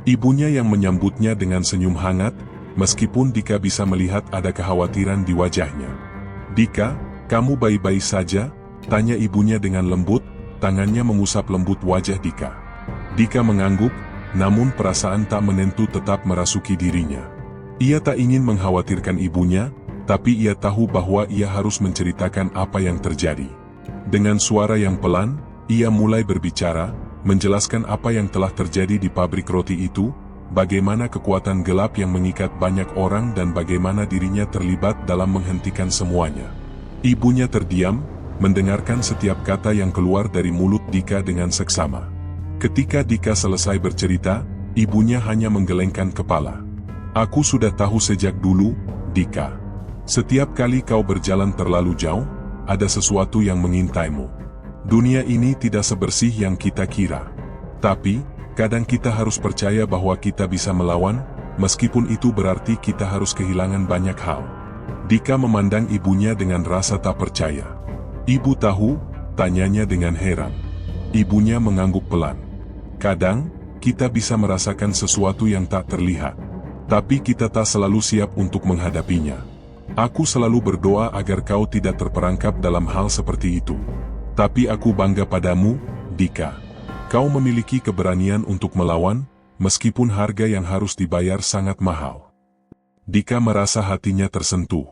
Ibunya yang menyambutnya dengan senyum hangat, meskipun Dika bisa melihat ada kekhawatiran di wajahnya. "Dika, kamu baik-baik saja?" tanya ibunya dengan lembut, tangannya mengusap lembut wajah Dika. Dika mengangguk, namun perasaan tak menentu tetap merasuki dirinya. Ia tak ingin mengkhawatirkan ibunya, tapi ia tahu bahwa ia harus menceritakan apa yang terjadi. Dengan suara yang pelan, ia mulai berbicara, menjelaskan apa yang telah terjadi di pabrik roti itu, bagaimana kekuatan gelap yang mengikat banyak orang dan bagaimana dirinya terlibat dalam menghentikan semuanya. Ibunya terdiam, mendengarkan setiap kata yang keluar dari mulut Dika dengan seksama. Ketika Dika selesai bercerita, ibunya hanya menggelengkan kepala. "Aku sudah tahu sejak dulu, Dika. Setiap kali kau berjalan terlalu jauh, ada sesuatu yang mengintaimu. Dunia ini tidak sebersih yang kita kira. Tapi, kadang kita harus percaya bahwa kita bisa melawan, meskipun itu berarti kita harus kehilangan banyak hal." Dika memandang ibunya dengan rasa tak percaya. "Ibu tahu?" tanyanya dengan heran. Ibunya mengangguk pelan. "Kadang, kita bisa merasakan sesuatu yang tak terlihat. Tapi kita tak selalu siap untuk menghadapinya. Aku selalu berdoa agar kau tidak terperangkap dalam hal seperti itu. Tapi aku bangga padamu, Dika. Kau memiliki keberanian untuk melawan, meskipun harga yang harus dibayar sangat mahal." Dika merasa hatinya tersentuh.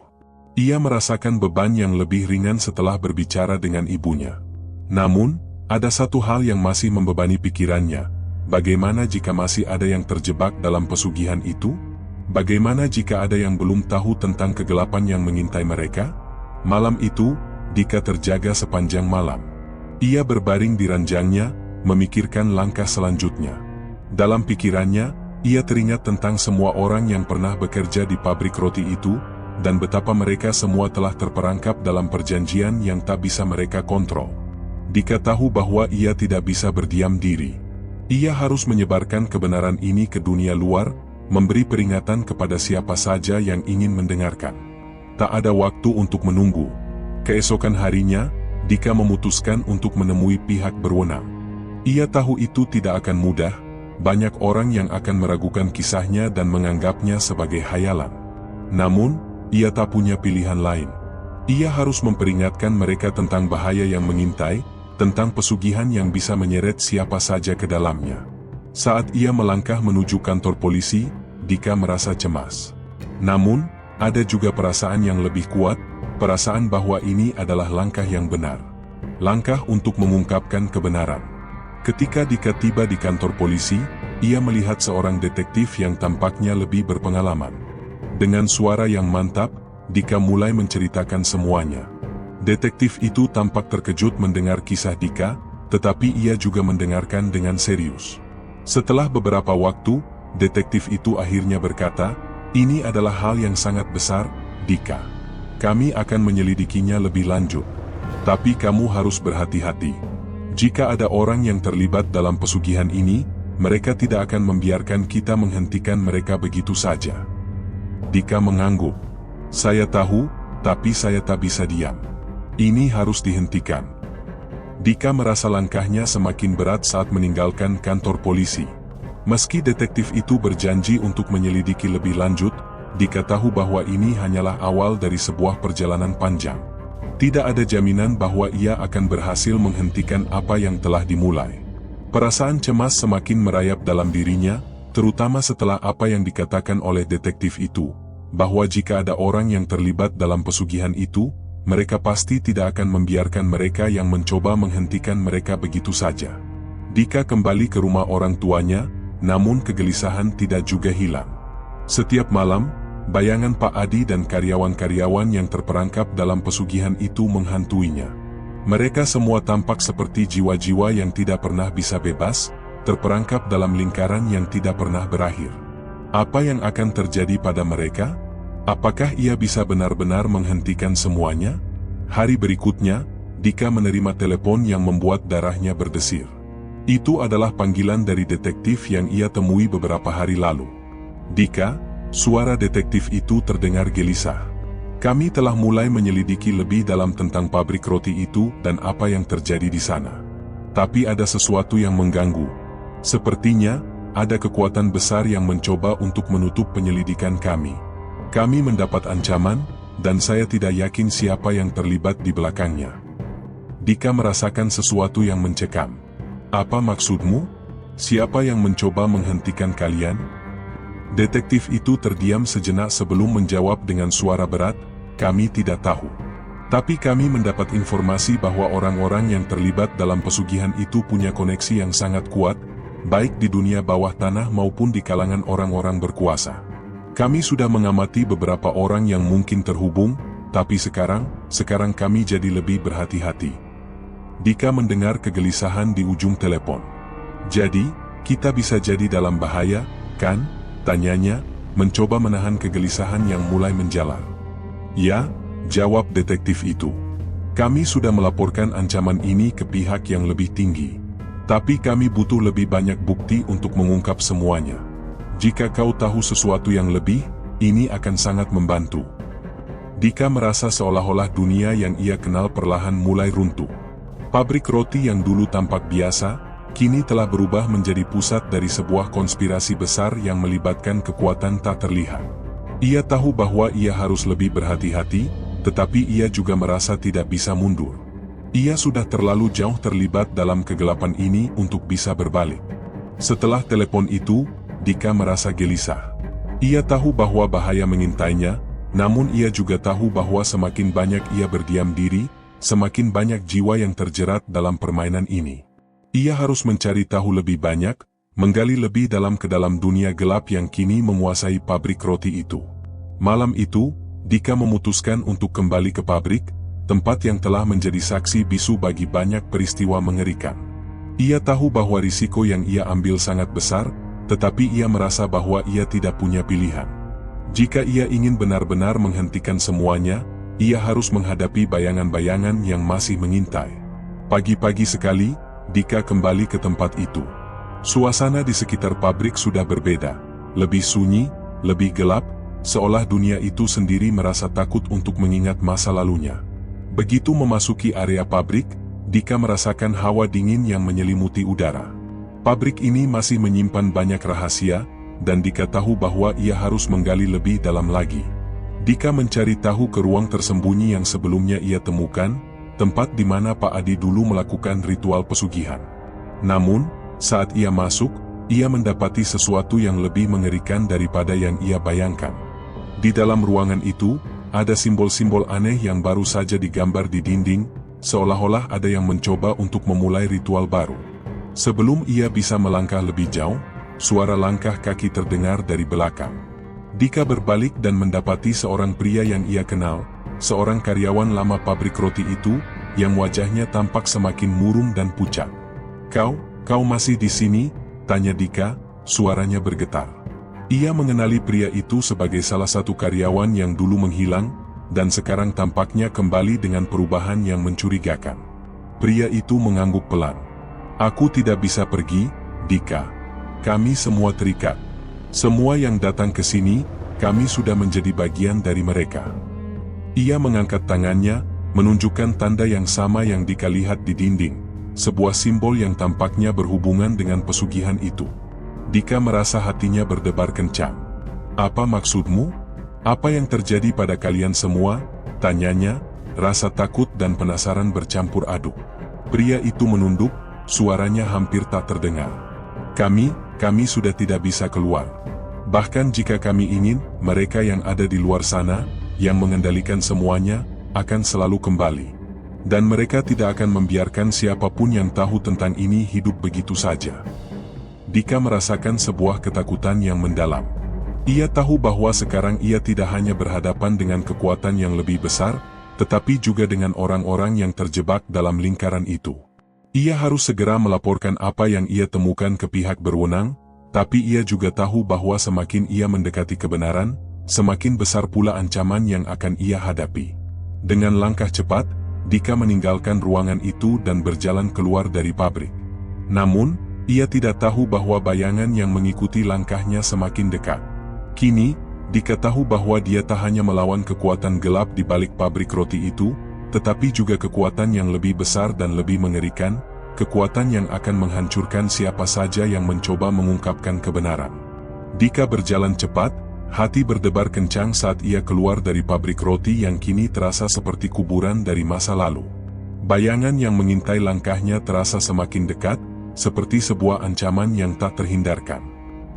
Ia merasakan beban yang lebih ringan setelah berbicara dengan ibunya. Namun, ada satu hal yang masih membebani pikirannya. Bagaimana jika masih ada yang terjebak dalam pesugihan itu? Bagaimana jika ada yang belum tahu tentang kegelapan yang mengintai mereka? Malam itu, Dika terjaga sepanjang malam. Ia berbaring di ranjangnya, memikirkan langkah selanjutnya. Dalam pikirannya, ia teringat tentang semua orang yang pernah bekerja di pabrik roti itu, dan betapa mereka semua telah terperangkap dalam perjanjian yang tak bisa mereka kontrol. Dika tahu bahwa ia tidak bisa berdiam diri. Ia harus menyebarkan kebenaran ini ke dunia luar, memberi peringatan kepada siapa saja yang ingin mendengarkan. Tak ada waktu untuk menunggu. Keesokan harinya, Dika memutuskan untuk menemui pihak berwenang. Ia tahu itu tidak akan mudah, banyak orang yang akan meragukan kisahnya dan menganggapnya sebagai khayalan. Namun, ia tak punya pilihan lain. Ia harus memperingatkan mereka tentang bahaya yang mengintai, tentang pesugihan yang bisa menyeret siapa saja ke dalamnya. Saat ia melangkah menuju kantor polisi, Dika merasa cemas. Namun, ada juga perasaan yang lebih kuat, perasaan bahwa ini adalah langkah yang benar. Langkah untuk mengungkapkan kebenaran. Ketika Dika tiba di kantor polisi, ia melihat seorang detektif yang tampaknya lebih berpengalaman. Dengan suara yang mantap, Dika mulai menceritakan semuanya. Detektif itu tampak terkejut mendengar kisah Dika, tetapi ia juga mendengarkan dengan serius. Setelah beberapa waktu, detektif itu akhirnya berkata, "Ini adalah hal yang sangat besar, Dika. Kami akan menyelidikinya lebih lanjut. Tapi kamu harus berhati-hati. Jika ada orang yang terlibat dalam pesugihan ini, mereka tidak akan membiarkan kita menghentikan mereka begitu saja." Dika mengangguk. "Saya tahu, tapi saya tak bisa diam. Ini harus dihentikan." Dika merasa langkahnya semakin berat saat meninggalkan kantor polisi. Meski detektif itu berjanji untuk menyelidiki lebih lanjut, Dika tahu bahwa ini hanyalah awal dari sebuah perjalanan panjang. Tidak ada jaminan bahwa ia akan berhasil menghentikan apa yang telah dimulai. Perasaan cemas semakin merayap dalam dirinya, terutama setelah apa yang dikatakan oleh detektif itu, bahwa jika ada orang yang terlibat dalam pesugihan itu, mereka pasti tidak akan membiarkan mereka yang mencoba menghentikan mereka begitu saja. Dika kembali ke rumah orang tuanya, namun kegelisahan tidak juga hilang. Setiap malam, bayangan Pak Adi dan karyawan-karyawan yang terperangkap dalam pesugihan itu menghantuinya. Mereka semua tampak seperti jiwa-jiwa yang tidak pernah bisa bebas, terperangkap dalam lingkaran yang tidak pernah berakhir. Apa yang akan terjadi pada mereka? Apakah ia bisa benar-benar menghentikan semuanya? Hari berikutnya, Dika menerima telepon yang membuat darahnya berdesir. Itu adalah panggilan dari detektif yang ia temui beberapa hari lalu. Dika, suara detektif itu terdengar gelisah. Kami telah mulai menyelidiki lebih dalam tentang pabrik roti itu dan apa yang terjadi di sana. Tapi ada sesuatu yang mengganggu. Sepertinya, ada kekuatan besar yang mencoba untuk menutup penyelidikan kami. Kami mendapat ancaman, dan saya tidak yakin siapa yang terlibat di belakangnya. Dika merasakan sesuatu yang mencekam. Apa maksudmu? Siapa yang mencoba menghentikan kalian? Detektif itu terdiam sejenak sebelum menjawab dengan suara berat, kami tidak tahu. Tapi kami mendapat informasi bahwa orang-orang yang terlibat dalam pesugihan itu punya koneksi yang sangat kuat, baik di dunia bawah tanah maupun di kalangan orang-orang berkuasa. Kami sudah mengamati beberapa orang yang mungkin terhubung, tapi sekarang kami jadi lebih berhati-hati. Dika mendengar kegelisahan di ujung telepon. Jadi, kita bisa jadi dalam bahaya, kan? Tanyanya, mencoba menahan kegelisahan yang mulai menjalar. Ya, jawab detektif itu. Kami sudah melaporkan ancaman ini ke pihak yang lebih tinggi. Tapi kami butuh lebih banyak bukti untuk mengungkap semuanya. Jika kau tahu sesuatu yang lebih, ini akan sangat membantu. Dika merasa seolah-olah dunia yang ia kenal perlahan mulai runtuh. Pabrik roti yang dulu tampak biasa, kini telah berubah menjadi pusat dari sebuah konspirasi besar yang melibatkan kekuatan tak terlihat. Ia tahu bahwa ia harus lebih berhati-hati, tetapi ia juga merasa tidak bisa mundur. Ia sudah terlalu jauh terlibat dalam kegelapan ini untuk bisa berbalik. Setelah telepon itu, Dika merasa gelisah. Ia tahu bahwa bahaya mengintainya, namun ia juga tahu bahwa semakin banyak ia berdiam diri, semakin banyak jiwa yang terjerat dalam permainan ini. Ia harus mencari tahu lebih banyak, menggali lebih dalam ke dalam dunia gelap yang kini menguasai pabrik roti itu. Malam itu, Dika memutuskan untuk kembali ke pabrik, tempat yang telah menjadi saksi bisu bagi banyak peristiwa mengerikan. Ia tahu bahwa risiko yang ia ambil sangat besar, tetapi ia merasa bahwa ia tidak punya pilihan. Jika ia ingin benar-benar menghentikan semuanya, ia harus menghadapi bayangan-bayangan yang masih mengintai. Pagi-pagi sekali, Dika kembali ke tempat itu. Suasana di sekitar pabrik sudah berbeda, lebih sunyi, lebih gelap, seolah dunia itu sendiri merasa takut untuk mengingat masa lalunya. Begitu memasuki area pabrik, Dika merasakan hawa dingin yang menyelimuti udara. Pabrik ini masih menyimpan banyak rahasia, dan Dika tahu bahwa ia harus menggali lebih dalam lagi. Dika mencari tahu ke ruang tersembunyi yang sebelumnya ia temukan, tempat di mana Pak Adi dulu melakukan ritual pesugihan. Namun, saat ia masuk, ia mendapati sesuatu yang lebih mengerikan daripada yang ia bayangkan. Di dalam ruangan itu, ada simbol-simbol aneh yang baru saja digambar di dinding, seolah-olah ada yang mencoba untuk memulai ritual baru. Sebelum ia bisa melangkah lebih jauh, suara langkah kaki terdengar dari belakang. Dika berbalik dan mendapati seorang pria yang ia kenal, seorang karyawan lama pabrik roti itu, yang wajahnya tampak semakin murung dan pucat. Kau masih di sini?" tanya Dika, suaranya bergetar. Ia mengenali pria itu sebagai salah satu karyawan yang dulu menghilang, dan sekarang tampaknya kembali dengan perubahan yang mencurigakan. Pria itu mengangguk pelan. "Aku tidak bisa pergi, Dika. Kami semua terikat. Semua yang datang ke sini, kami sudah menjadi bagian dari mereka." Ia mengangkat tangannya, menunjukkan tanda yang sama yang Dika lihat di dinding, sebuah simbol yang tampaknya berhubungan dengan pesugihan itu. Dika merasa hatinya berdebar kencang. "Apa maksudmu? Apa yang terjadi pada kalian semua?" tanyanya, rasa takut dan penasaran bercampur aduk. Pria itu menunduk, suaranya hampir tak terdengar. Kami sudah tidak bisa keluar. Bahkan jika kami ingin, mereka yang ada di luar sana, yang mengendalikan semuanya, akan selalu kembali. Dan mereka tidak akan membiarkan siapapun yang tahu tentang ini hidup begitu saja. Dika merasakan sebuah ketakutan yang mendalam. Ia tahu bahwa sekarang ia tidak hanya berhadapan dengan kekuatan yang lebih besar, tetapi juga dengan orang-orang yang terjebak dalam lingkaran itu. Ia harus segera melaporkan apa yang ia temukan ke pihak berwenang, tapi ia juga tahu bahwa semakin ia mendekati kebenaran, semakin besar pula ancaman yang akan ia hadapi. Dengan langkah cepat, Dika meninggalkan ruangan itu dan berjalan keluar dari pabrik. Namun, ia tidak tahu bahwa bayangan yang mengikuti langkahnya semakin dekat. Kini, Dika tahu bahwa dia tak hanya melawan kekuatan gelap di balik pabrik roti itu, tetapi juga kekuatan yang lebih besar dan lebih mengerikan, kekuatan yang akan menghancurkan siapa saja yang mencoba mengungkapkan kebenaran. Dika berjalan cepat, hati berdebar kencang saat ia keluar dari pabrik roti yang kini terasa seperti kuburan dari masa lalu. Bayangan yang mengintai langkahnya terasa semakin dekat, seperti sebuah ancaman yang tak terhindarkan.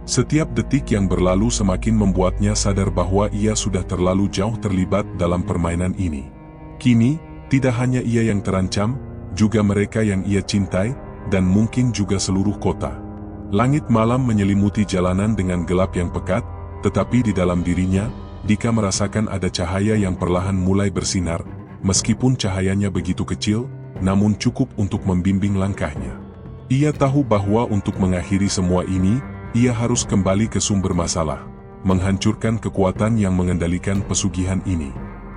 Setiap detik yang berlalu semakin membuatnya sadar bahwa ia sudah terlalu jauh terlibat dalam permainan ini. Kini, tidak hanya ia yang terancam, juga mereka yang ia cintai, dan mungkin juga seluruh kota. Langit malam menyelimuti jalanan dengan gelap yang pekat, tetapi di dalam dirinya, Dika merasakan ada cahaya yang perlahan mulai bersinar, meskipun cahayanya begitu kecil, namun cukup untuk membimbing langkahnya. Ia tahu bahwa untuk mengakhiri semua ini, ia harus kembali ke sumber masalah, menghancurkan kekuatan yang mengendalikan pesugihan ini.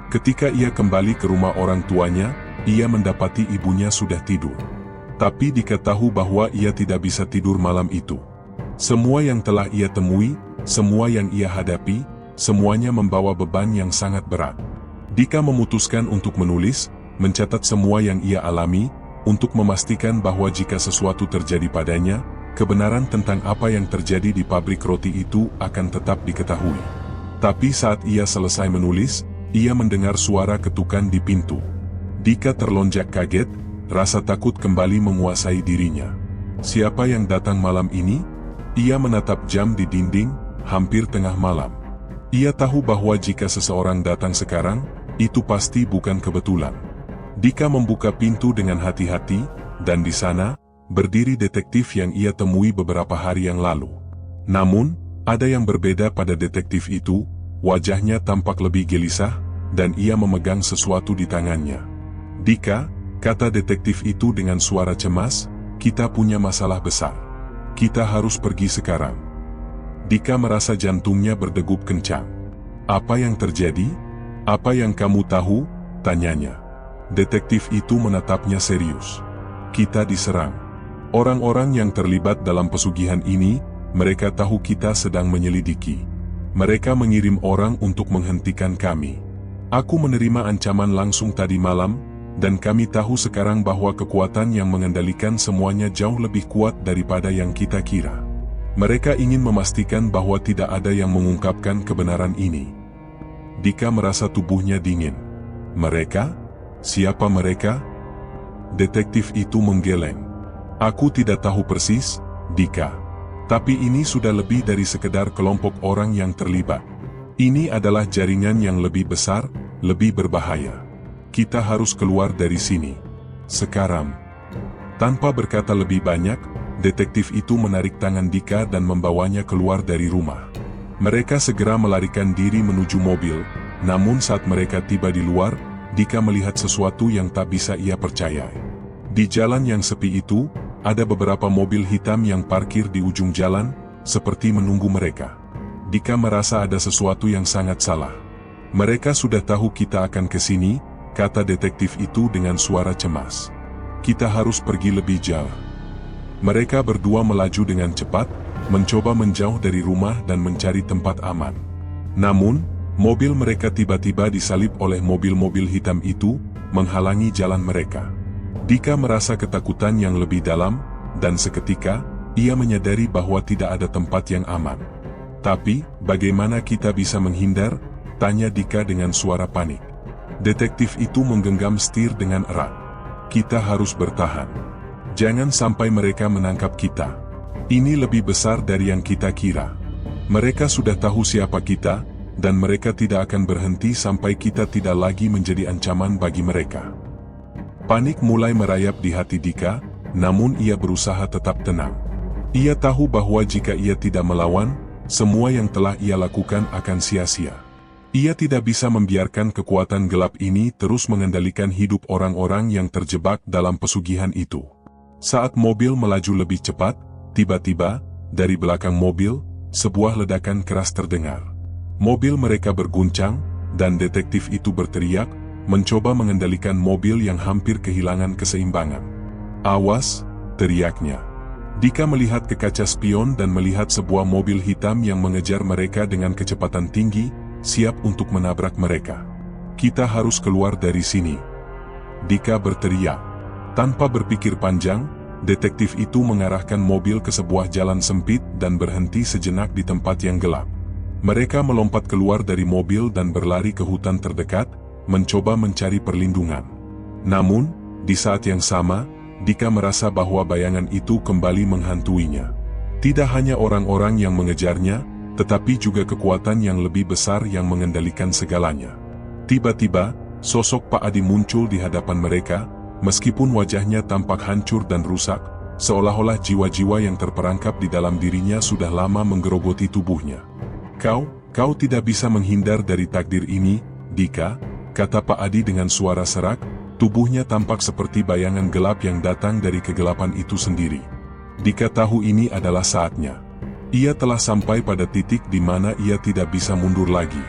Ketika ia kembali ke rumah orang tuanya, ia mendapati ibunya sudah tidur. Tapi Dika tahu bahwa ia tidak bisa tidur malam itu. Semua yang telah ia temui, semua yang ia hadapi, semuanya membawa beban yang sangat berat. Dika memutuskan untuk menulis, mencatat semua yang ia alami, untuk memastikan bahwa jika sesuatu terjadi padanya, kebenaran tentang apa yang terjadi di pabrik roti itu akan tetap diketahui. Tapi saat ia selesai menulis, ia mendengar suara ketukan di pintu. Dika terlonjak kaget, rasa takut kembali menguasai dirinya. Siapa yang datang malam ini? Ia menatap jam di dinding, hampir tengah malam. Ia tahu bahwa jika seseorang datang sekarang, itu pasti bukan kebetulan. Dika membuka pintu dengan hati-hati, dan di sana, berdiri detektif yang ia temui beberapa hari yang lalu. Namun, ada yang berbeda pada detektif itu, wajahnya tampak lebih gelisah, dan ia memegang sesuatu di tangannya. Dika, kata detektif itu dengan suara cemas, kita punya masalah besar. Kita harus pergi sekarang. Dika merasa jantungnya berdegup kencang. Apa yang terjadi? Apa yang kamu tahu? Tanyanya. Detektif itu menatapnya serius. Kita diserang. Orang-orang yang terlibat dalam pesugihan ini, mereka tahu kita sedang menyelidiki. Mereka mengirim orang untuk menghentikan kami. Aku menerima ancaman langsung tadi malam, dan kami tahu sekarang bahwa kekuatan yang mengendalikan semuanya jauh lebih kuat daripada yang kita kira. Mereka ingin memastikan bahwa tidak ada yang mengungkapkan kebenaran ini. Dika merasa tubuhnya dingin. Mereka? Siapa mereka? Detektif itu menggeleng. Aku tidak tahu persis, Dika. Tapi ini sudah lebih dari sekedar kelompok orang yang terlibat. Ini adalah jaringan yang lebih besar, lebih berbahaya. Kita harus keluar dari sini. Sekarang. Tanpa berkata lebih banyak, detektif itu menarik tangan Dika dan membawanya keluar dari rumah. Mereka segera melarikan diri menuju mobil, namun saat mereka tiba di luar, Dika melihat sesuatu yang tak bisa ia percayai. Di jalan yang sepi itu, ada beberapa mobil hitam yang parkir di ujung jalan, seperti menunggu mereka. Dika merasa ada sesuatu yang sangat salah. Mereka sudah tahu kita akan ke sini, kata detektif itu dengan suara cemas. Kita harus pergi lebih jauh. Mereka berdua melaju dengan cepat, mencoba menjauh dari rumah dan mencari tempat aman. Namun, mobil mereka tiba-tiba disalip oleh mobil-mobil hitam itu, menghalangi jalan mereka. Dika merasa ketakutan yang lebih dalam, dan seketika, ia menyadari bahwa tidak ada tempat yang aman. Tapi, bagaimana kita bisa menghindar? Tanya Dika dengan suara panik. Detektif itu menggenggam setir dengan erat. Kita harus bertahan. Jangan sampai mereka menangkap kita. Ini lebih besar dari yang kita kira. Mereka sudah tahu siapa kita, dan mereka tidak akan berhenti sampai kita tidak lagi menjadi ancaman bagi mereka. Panik mulai merayap di hati Dika, namun ia berusaha tetap tenang. Ia tahu bahwa jika ia tidak melawan, semua yang telah ia lakukan akan sia-sia. Ia tidak bisa membiarkan kekuatan gelap ini terus mengendalikan hidup orang-orang yang terjebak dalam pesugihan itu. Saat mobil melaju lebih cepat, tiba-tiba, dari belakang mobil, sebuah ledakan keras terdengar. Mobil mereka berguncang, dan detektif itu berteriak, mencoba mengendalikan mobil yang hampir kehilangan keseimbangan. "Awas!" teriaknya. Dika melihat ke kaca spion dan melihat sebuah mobil hitam yang mengejar mereka dengan kecepatan tinggi, siap untuk menabrak mereka. "Kita harus keluar dari sini!" Dika berteriak. Tanpa berpikir panjang, detektif itu mengarahkan mobil ke sebuah jalan sempit dan berhenti sejenak di tempat yang gelap. Mereka melompat keluar dari mobil dan berlari ke hutan terdekat, mencoba mencari perlindungan. Namun, di saat yang sama, Dika merasa bahwa bayangan itu kembali menghantuinya. Tidak hanya orang-orang yang mengejarnya, tetapi juga kekuatan yang lebih besar yang mengendalikan segalanya. Tiba-tiba, sosok Pak Adi muncul di hadapan mereka, meskipun wajahnya tampak hancur dan rusak, seolah-olah jiwa-jiwa yang terperangkap di dalam dirinya sudah lama menggerogoti tubuhnya. Kau tidak bisa menghindar dari takdir ini, Dika," kata Pak Adi dengan suara serak, tubuhnya tampak seperti bayangan gelap yang datang dari kegelapan itu sendiri. Dika tahu ini adalah saatnya. Ia telah sampai pada titik di mana ia tidak bisa mundur lagi.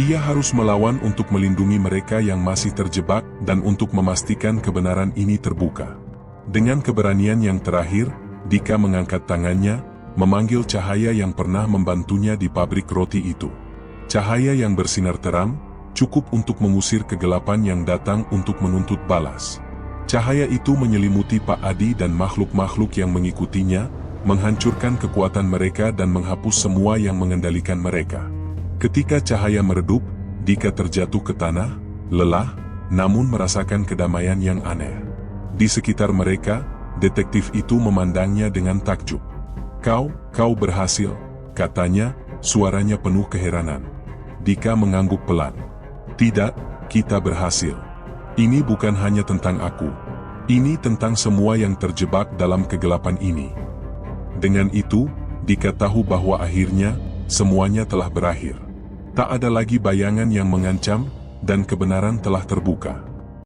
Ia harus melawan untuk melindungi mereka yang masih terjebak dan untuk memastikan kebenaran ini terbuka. Dengan keberanian yang terakhir, Dika mengangkat tangannya, memanggil cahaya yang pernah membantunya di pabrik roti itu. Cahaya yang bersinar terang, cukup untuk mengusir kegelapan yang datang untuk menuntut balas. Cahaya itu menyelimuti Pak Adi dan makhluk-makhluk yang mengikutinya, menghancurkan kekuatan mereka dan menghapus semua yang mengendalikan mereka. Ketika cahaya meredup, Dika terjatuh ke tanah, lelah, namun merasakan kedamaian yang aneh. Di sekitar mereka, detektif itu memandangnya dengan takjub. Kau berhasil," katanya, suaranya penuh keheranan. Dika mengangguk pelan. "Tidak, kita berhasil. Ini bukan hanya tentang aku. Ini tentang semua yang terjebak dalam kegelapan ini." Dengan itu, Dika tahu bahwa akhirnya, semuanya telah berakhir. Tak ada lagi bayangan yang mengancam, dan kebenaran telah terbuka.